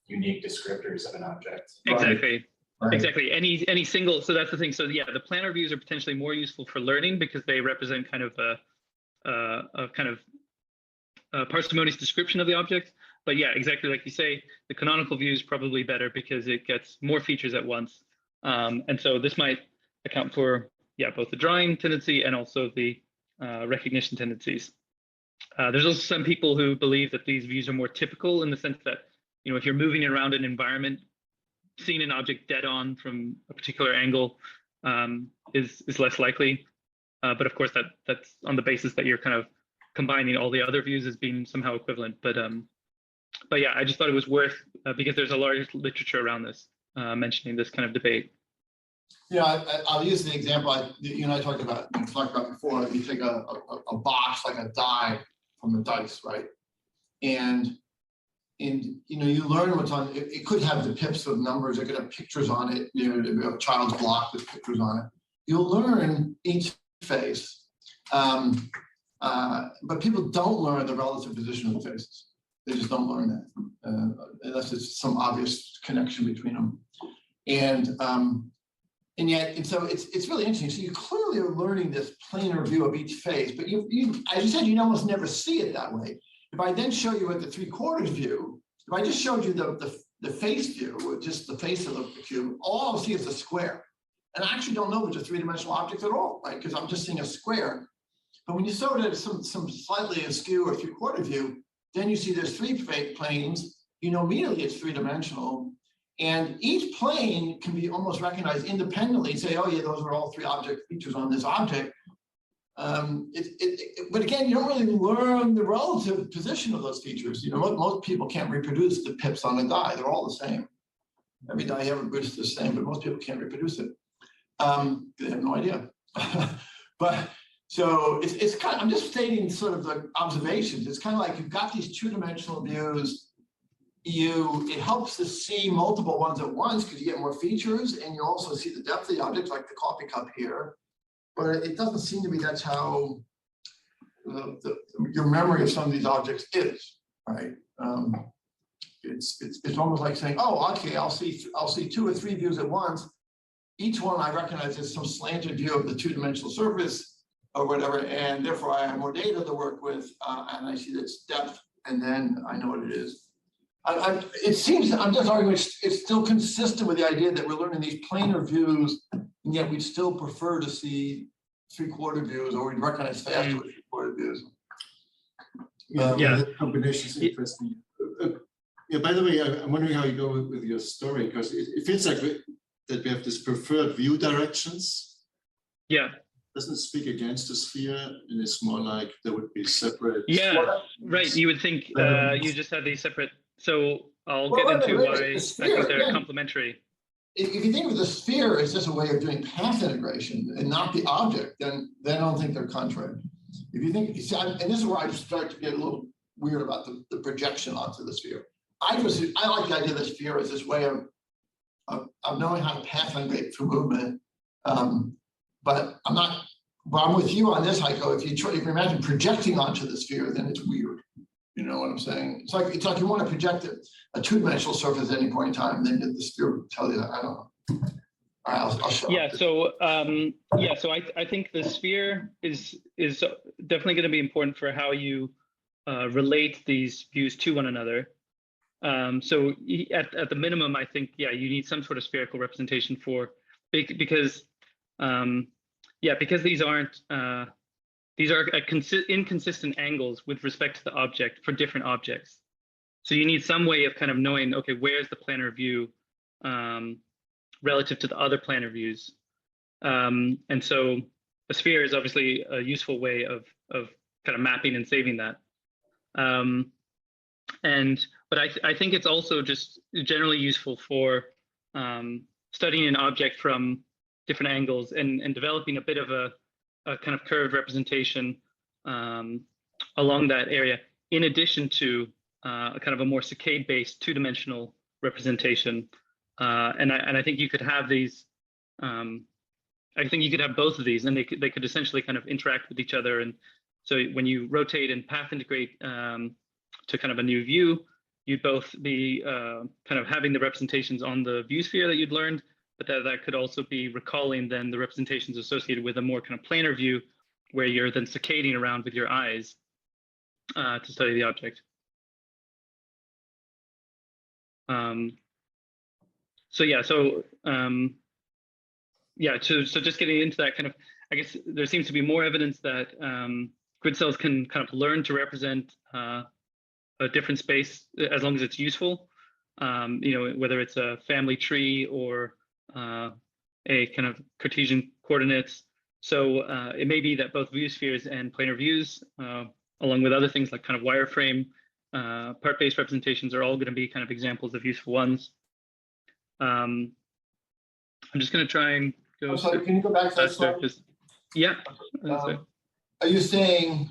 S5: unique descriptors of an object.
S1: Exactly.
S3: Right.
S1: Exactly. Any single, so that's the thing. So yeah, the planar views are potentially more useful for learning because they represent kind of a kind of parsimonious description of the object. But yeah, exactly like you say, the canonical view is probably better because it gets more features at once. And so this might account for, yeah, both the drawing tendency and also the recognition tendencies. There's also some people who believe that these views are more typical in the sense that, you know, if you're moving around an environment, seeing an object dead on from a particular angle is less likely. But of course, that's on the basis that you're kind of combining all the other views as being somehow equivalent. But yeah, I just thought it was worth, because there's a large literature around this, mentioning this kind of debate.
S3: Yeah, I'll use the example you and I talked about before. You take a box, like a die from the dice, right? And you know, you learn what's on it. It could have the pips of numbers. It could have pictures on it. You know, a child's block with pictures on it. You'll learn each face, but people don't learn the relative position of the faces. They just don't learn that unless it's some obvious connection between them. And yet, so it's really interesting. So you clearly are learning this planar view of each face, but you as you said, you almost never see it that way. If I then show you at the 3/4 view, if I just showed you the face view, with just the face of the cube, all I'll see is a square. And I actually don't know if it's a 3-dimensional object at all, right? Because I'm just seeing a square. But when you show it at some slightly askew or 3/4 view, then you see there's 3 planes. You know immediately it's 3-dimensional. And each plane can be almost recognized independently, say, oh yeah, those are all 3 object features on this object. But again, you don't really learn the relative position of those features. You know, most people can't reproduce the pips on a die. They're all the same. Every die you ever produces the same, but most people can't reproduce it. They have no idea. But so it's kind of, I'm just stating sort of the observations. It's kind of like you've got these 2-dimensional views. It helps to see multiple ones at once because you get more features, and you also see the depth of the object, like the coffee cup here. But it doesn't seem to be that's how your memory of some of these objects is, right? It's almost like saying, oh, okay, I'll see 2 or 3 views at once. Each one I recognize as some slanted view of the 2-dimensional surface or whatever, and therefore I have more data to work with, and I see its depth, and then I know what it is. It seems, I'm just arguing it's still consistent with the idea that we're learning these planar views, and yet we'd still prefer to see 3/4 views, or we'd recognize faster with 3/4 views.
S4: Yeah, that combination is interesting. Yeah, by the way, I'm wondering how you go with your story, because it feels like that we have this preferred view directions.
S1: Yeah.
S4: Doesn't it speak against the sphere, and it's more like there would be separate.
S1: Yeah, right. You would think you just have these separate. So I'll get into why I think they're complementary.
S3: If you think of the sphere as just a way of doing path integration and not the object, then I don't think they're contrary. If you think, and this is where I start to get a little weird about the projection onto the sphere. I like the idea of the sphere as this way of knowing how to path integrate through movement, but I'm not But I'm with you on this, Heiko. If you imagine projecting onto the sphere, then it's weird. You know what I'm saying? It's like you want to project a two-dimensional surface at any point in time, and then the sphere will tell you that. I don't know. All right, I'll show.
S1: Yeah. So So I think the sphere is definitely going to be important for how you relate these views to one another. So at the minimum, I think you need some sort of spherical representation for because these aren't these are inconsistent angles with respect to the object for different objects. So you need some way of kind of knowing, okay, where's the planar view relative to the other planar views. And so a sphere is obviously a useful way of kind of mapping and saving that. But I think it's also just generally useful for studying an object from different angles and developing a bit of a kind of curved representation along that area, in addition to a kind of a more saccade-based two-dimensional representation. And I think you could have these. I think you could have both of these, and they could essentially kind of interact with each other. And so when you rotate and path integrate to kind of a new view, you'd both be kind of having the representations on the view sphere that you'd learned, but that could also be recalling then the representations associated with a more kind of planar view, where you're then saccading around with your eyes to study the object. So just getting into that kind of, I guess there seems to be more evidence that grid cells can kind of learn to represent a different space as long as it's useful. Whether it's a family tree or a kind of Cartesian coordinates. So it may be that both view spheres and planar views, along with other things like kind of wireframe, part-based representations, are all going to be kind of examples of useful ones. I'm just going to try and go.
S3: I'm sorry, can you go back to that slide? Are you saying,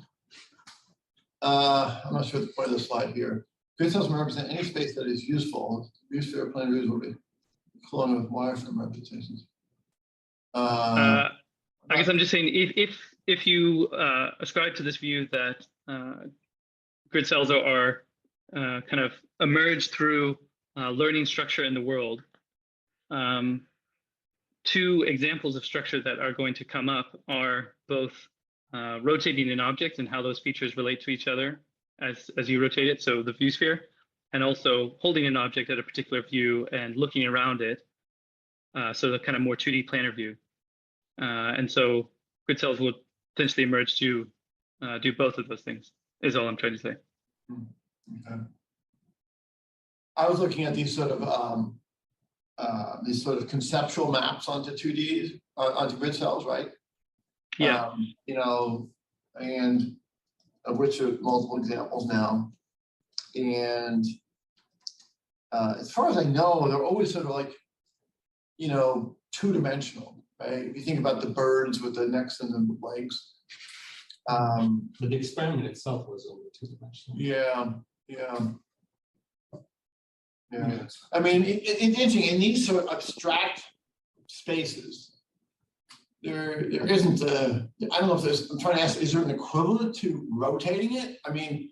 S3: I'm not sure the point of the slide here. Grid cells can represent any space that is useful. View sphere planar views will be cloned with wireframe representations.
S1: I guess I'm just saying, if you ascribe to this view that grid cells are kind of emerged through learning structure in the world, two examples of structure that are going to come up are both rotating an object and how those features relate to each other as you rotate it, so the view sphere, and also holding an object at a particular view and looking around it, so the kind of more 2D planar view. And so grid cells will potentially emerge to do both of those things, is all I'm trying to say.
S3: Okay. I was looking at these sort of conceptual maps onto 2D, onto grid cells, right?
S1: Yeah.
S3: And of which are multiple examples now. And as far as I know, they're always sort of like, two-dimensional, right? If you think about the birds with the necks and the legs.
S2: But the experiment itself was only two-dimensional.
S3: Yeah. I mean, it's interesting, in these sort of abstract spaces, there isn't I don't know if there's, I'm trying to ask, is there an equivalent to rotating it? I mean,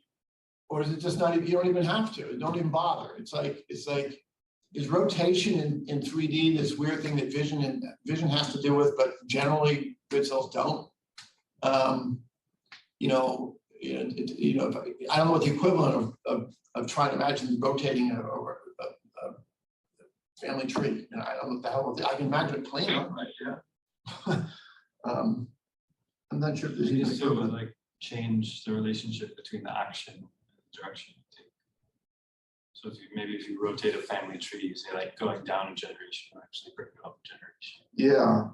S3: or is it just not, you don't even have to, don't even bother. It's like, is rotation in 3D this weird thing that vision has to do with, but generally grid cells don't? I don't know what the equivalent of trying to imagine rotating a family tree. I don't know what the hell, I can imagine it planar, right? Yeah. I'm not sure if there's
S6: anything sort of like change the relationship between the action and the direction you take. So if you rotate a family tree, you say like going down a generation or actually bringing up a generation.
S3: Yeah.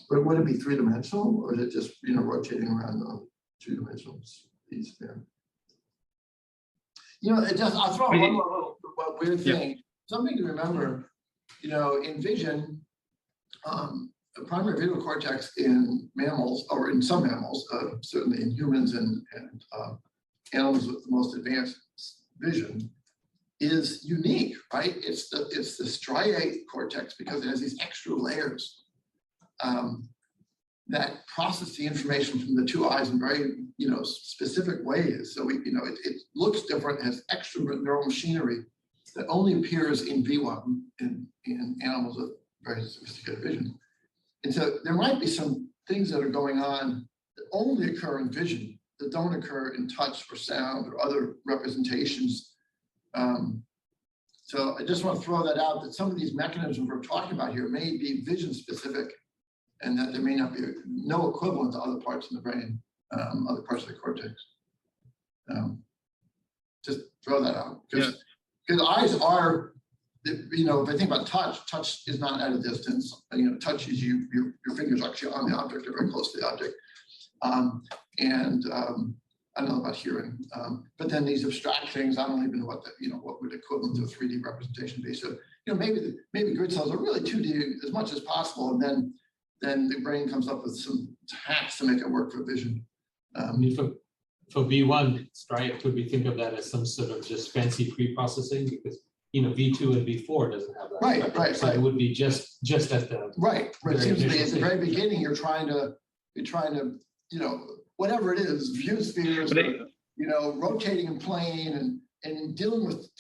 S3: But would it be three-dimensional, or is it just rotating around on two-dimensional piece there? I'll throw out one more little weird thing. Yeah. Something to remember, in vision, the primary visual cortex in mammals, or in some mammals, certainly in humans and animals with the most advanced vision, is unique, right? It's the striate cortex because it has these extra layers. that process the information from the two eyes in very, specific ways. So it looks different, has extra neural machinery that only appears in V1 in animals with very sophisticated vision. And so there might be some things that are going on that only occur in vision, that don't occur in touch or sound or other representations. So I just want to throw that out, that some of these mechanisms we're talking about here may be vision specific, and that there may not be no equivalent to other parts in the brain, other parts of the cortex. Just throw that out, because eyes are, if I think about touch is not at a distance. Touch is your fingers actually on the object, or very close to the object. I don't know about hearing, but then these abstract things, I don't even know what would equivalent to a 3D representation be. So, maybe grid cells are really 2D as much as possible, and then the brain comes up with some hacks to make it work for vision.
S2: For V1, right, could we think of that as some sort of just fancy pre-processing? Because V2 and V4 doesn't have that. Right. So it would be just at the
S3: right. It seems to be at the very beginning. You're trying to whatever it is, view spheres, rotating in plane and dealing with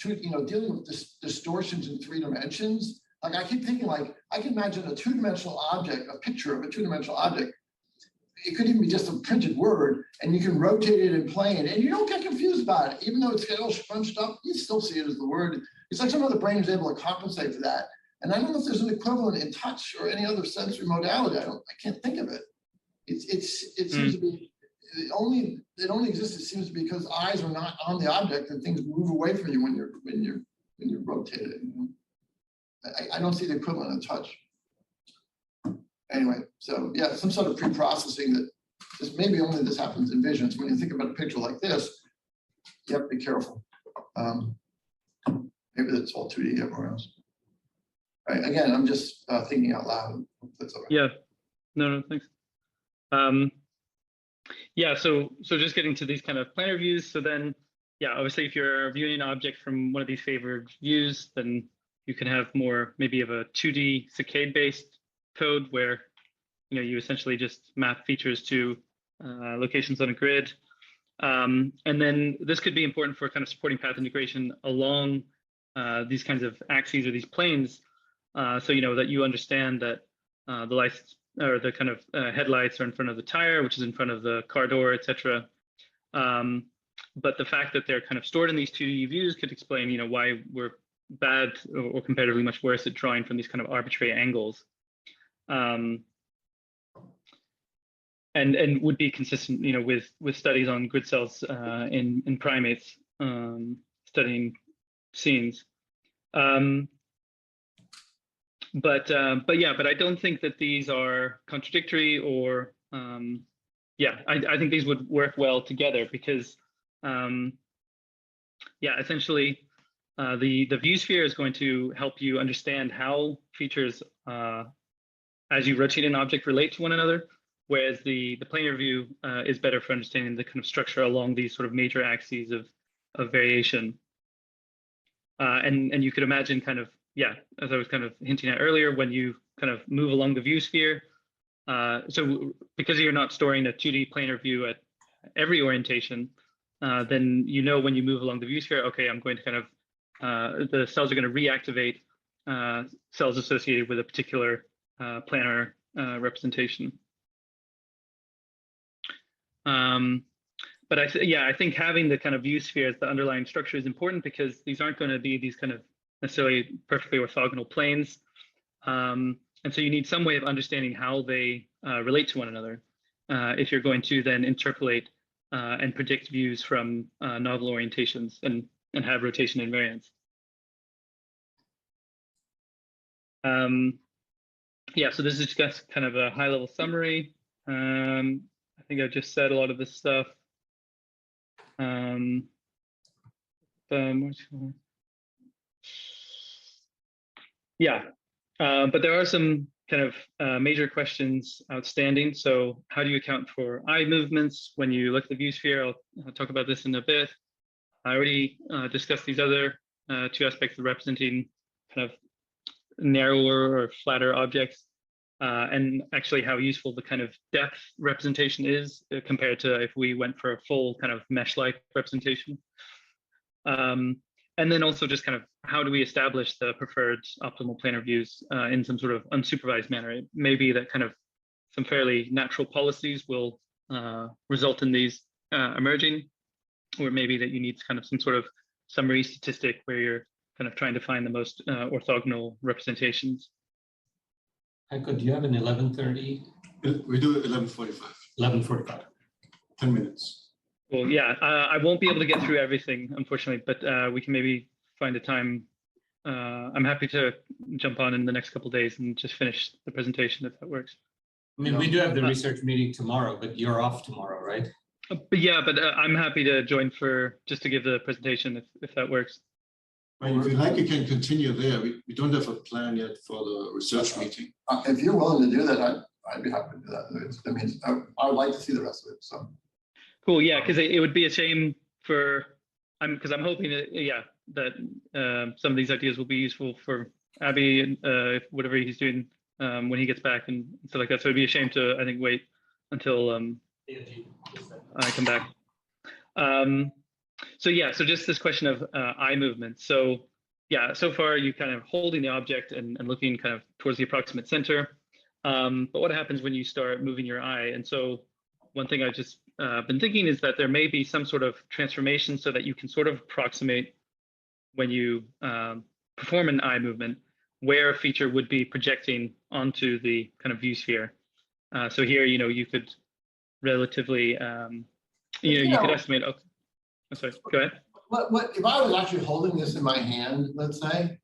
S3: distortions in 3 dimensions. Like I keep thinking, I can imagine a 2-dimensional object, a picture of a 2-dimensional object. It could even be just a printed word, and you can rotate it in plane, and you don't get confused about it. Even though it's all scrunched up, you still see it as the word. It's like somehow the brain is able to compensate for that. And I don't know if there's an equivalent in touch or any other sensory modality. I can't think of it. It seems to be it only exists. It seems to be because eyes are not on the object and things move away from you when you're rotated. I don't see the equivalent in touch. Anyway, so yeah, some sort of pre-processing that maybe only this happens in vision. So when you think about a picture like this, you have to be careful. Maybe that's all 2D everywhere else. Right. Again, I'm just thinking out loud. That's all right.
S1: Yeah. No, thanks. Yeah, so just getting to these kind of planar views. So then, yeah, obviously if you're viewing an object from one of these favored views, then you can have more maybe of a 2D saccade-based code where you essentially just map features to locations on a grid. And then this could be important for kind of supporting path integration along these kinds of axes or these planes. So that you understand that the lights or the kind of headlights are in front of the tire, which is in front of the car door, etc. But the fact that they're kind of stored in these 2D views could explain, why we're bad or comparatively much worse at drawing from these kind of arbitrary angles. And would be consistent, with studies on grid cells in primates studying scenes. But I don't think that these are contradictory or I think these would work well together because essentially the view sphere is going to help you understand how features as you rotate an object relate to one another, whereas the planar view is better for understanding the kind of structure along these sort of major axes of variation. And you could imagine kind of, as I was kind of hinting at earlier, when you kind of move along the view sphere, so because you're not storing a 2D planar view at every orientation, then when you move along the view sphere, okay, I'm going to kind of, the cells are going to reactivate cells associated with a particular planar representation. But I think having the kind of view sphere as the underlying structure is important because these aren't going to be these kind of necessarily perfectly orthogonal planes. And so you need some way of understanding how they relate to one another if you're going to then interpolate and predict views from novel orientations and have rotation invariance. So this is just kind of a high-level summary. I think I just said a lot of this stuff. But there are some kind of major questions outstanding. So how do you account for eye movements when you look at the view sphere? I'll talk about this in a bit. I already discussed these other 2 aspects of representing kind of narrower or flatter objects. and actually how useful the kind of depth representation is compared to if we went for a full kind of mesh-like representation. And then also just kind of how do we establish the preferred optimal planar views in some sort of unsupervised manner. It may be that kind of some fairly natural policies will result in these emerging, or maybe that you need kind of some sort of summary statistic where you're kind of trying to find the most orthogonal representations.
S2: Heiko, do you have an 11:30?
S4: We do 11:45.
S2: 11:45.
S4: 10 minutes.
S1: Well, yeah, I won't be able to get through everything, unfortunately, but we can maybe find a time. I'm happy to jump on in the next couple of days and just finish the presentation if that works.
S2: I mean, we do have the research meeting tomorrow, but you're off tomorrow, right?
S1: But yeah, but I'm happy to join for just to give the presentation if that works.
S4: Well, if you like, you can continue there. We don't have a plan yet for the research meeting.
S3: If you're willing to do that, I'd be happy to do that. I mean, I would like to see the rest of it. So
S1: cool, yeah, because it would be a shame for because I'm hoping that that some of these ideas will be useful for Abby and whatever he's doing when he gets back and stuff like that. So it'd be a shame to, I think, wait until I come back. So yeah, so just this question of eye movement. So yeah, so far you kind of holding the object and looking kind of towards the approximate center. But what happens when you start moving your eye? And so one thing I've just been thinking is that there may be some sort of transformation so that you can sort of approximate when you perform an eye movement where a feature would be projecting onto the kind of view sphere. So here, you could relatively, you could estimate. Okay, I'm sorry. Go ahead.
S3: What if I was actually holding this in my hand, let's say,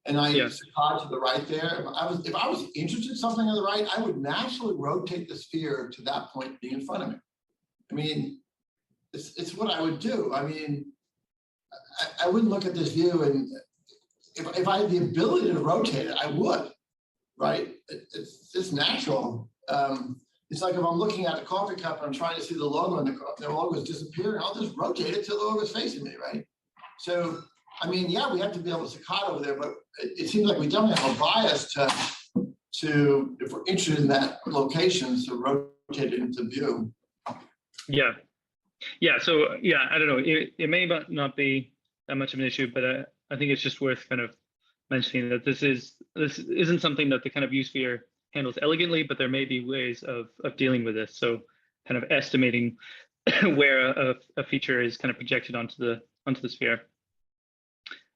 S3: and I saccade to the right there? If I was interested in something on the right, I would naturally rotate the sphere to that point being in front of me. I mean, it's what I would do. I mean, I wouldn't look at this view, and if I had the ability to rotate it, I would. Right? It's natural. It's like if I'm looking at the coffee cup and I'm trying to see the logo and the logo is disappearing, I'll just rotate it till the logo is facing me, right? So, I mean, yeah, we have to be able to saccade over there, but it seems like we definitely have a bias to if we're interested in that location, to rotate it into view. Yeah.
S1: Yeah. So, yeah, I don't know. It may not be that much of an issue, but I think it's just worth kind of mentioning that this isn't something that the kind of view sphere handles elegantly, but there may be ways of dealing with this. So kind of estimating where a feature is kind of projected onto the sphere.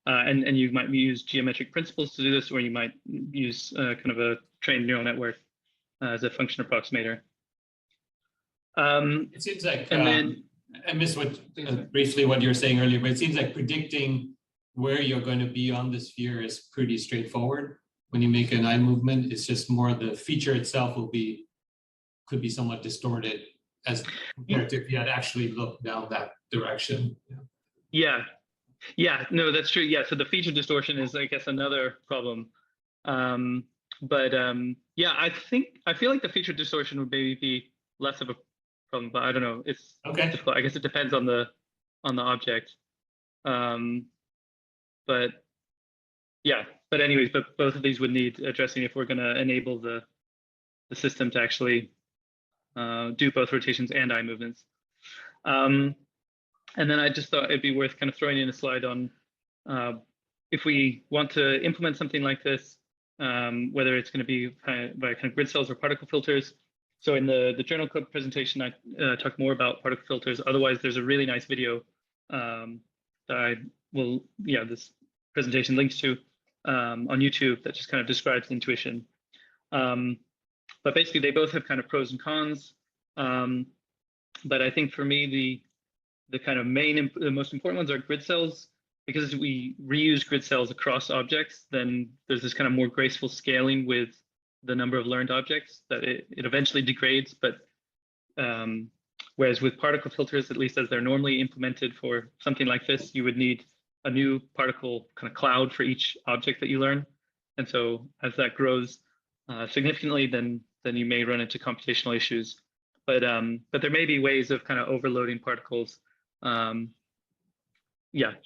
S1: And you might use geometric principles to do this, or you might use kind of a trained neural network as a function approximator.
S2: It seems like, I missed briefly what you were saying earlier, but it seems like predicting where you're going to be on the sphere is pretty straightforward. When you make an eye movement, it's just more the feature itself could be somewhat distorted as compared to if you had actually looked down that direction.
S1: Yeah, no, that's true. Yeah, so the feature distortion is, I guess, another problem. Yeah, I feel like the feature distortion would maybe be less of a problem, but I don't know. It's difficult. I guess it depends on the object. But anyways, both of these would need addressing if we're going to enable the system to actually do both rotations and eye movements. And then I just thought it'd be worth kind of throwing in a slide on if we want to implement something like this, whether it's going to be by kind of grid cells or particle filters. So in the journal club presentation, I talked more about particle filters. Otherwise, there's a really nice video that I will, this presentation links to on YouTube that just kind of describes intuition. But basically, they both have kind of pros and cons. But I think for me, the kind of the most important ones are grid cells, because as we reuse grid cells across objects, then there's this kind of more graceful scaling with the number of learned objects that it eventually degrades. But whereas with particle filters, at least as they're normally implemented for something like this, you would need a new particle kind of cloud for each object that you learn. And so as that grows significantly, then you may run into computational issues. But there may be ways of kind of overloading particles. I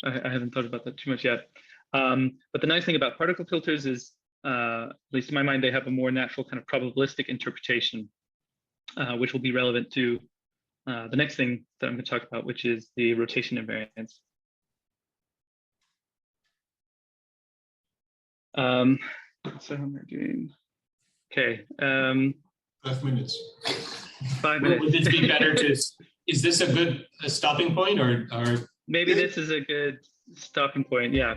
S1: haven't thought about that too much yet. But the nice thing about particle filters is at least in my mind, they have a more natural kind of probabilistic interpretation, which will be relevant to the next thing that I'm going to talk about, which is the rotation invariance. So how am I doing? Okay.
S4: 5 minutes.
S1: 5 minutes.
S2: Would this be better to, is this a good stopping point or?
S1: Maybe this is a good stopping point, yeah.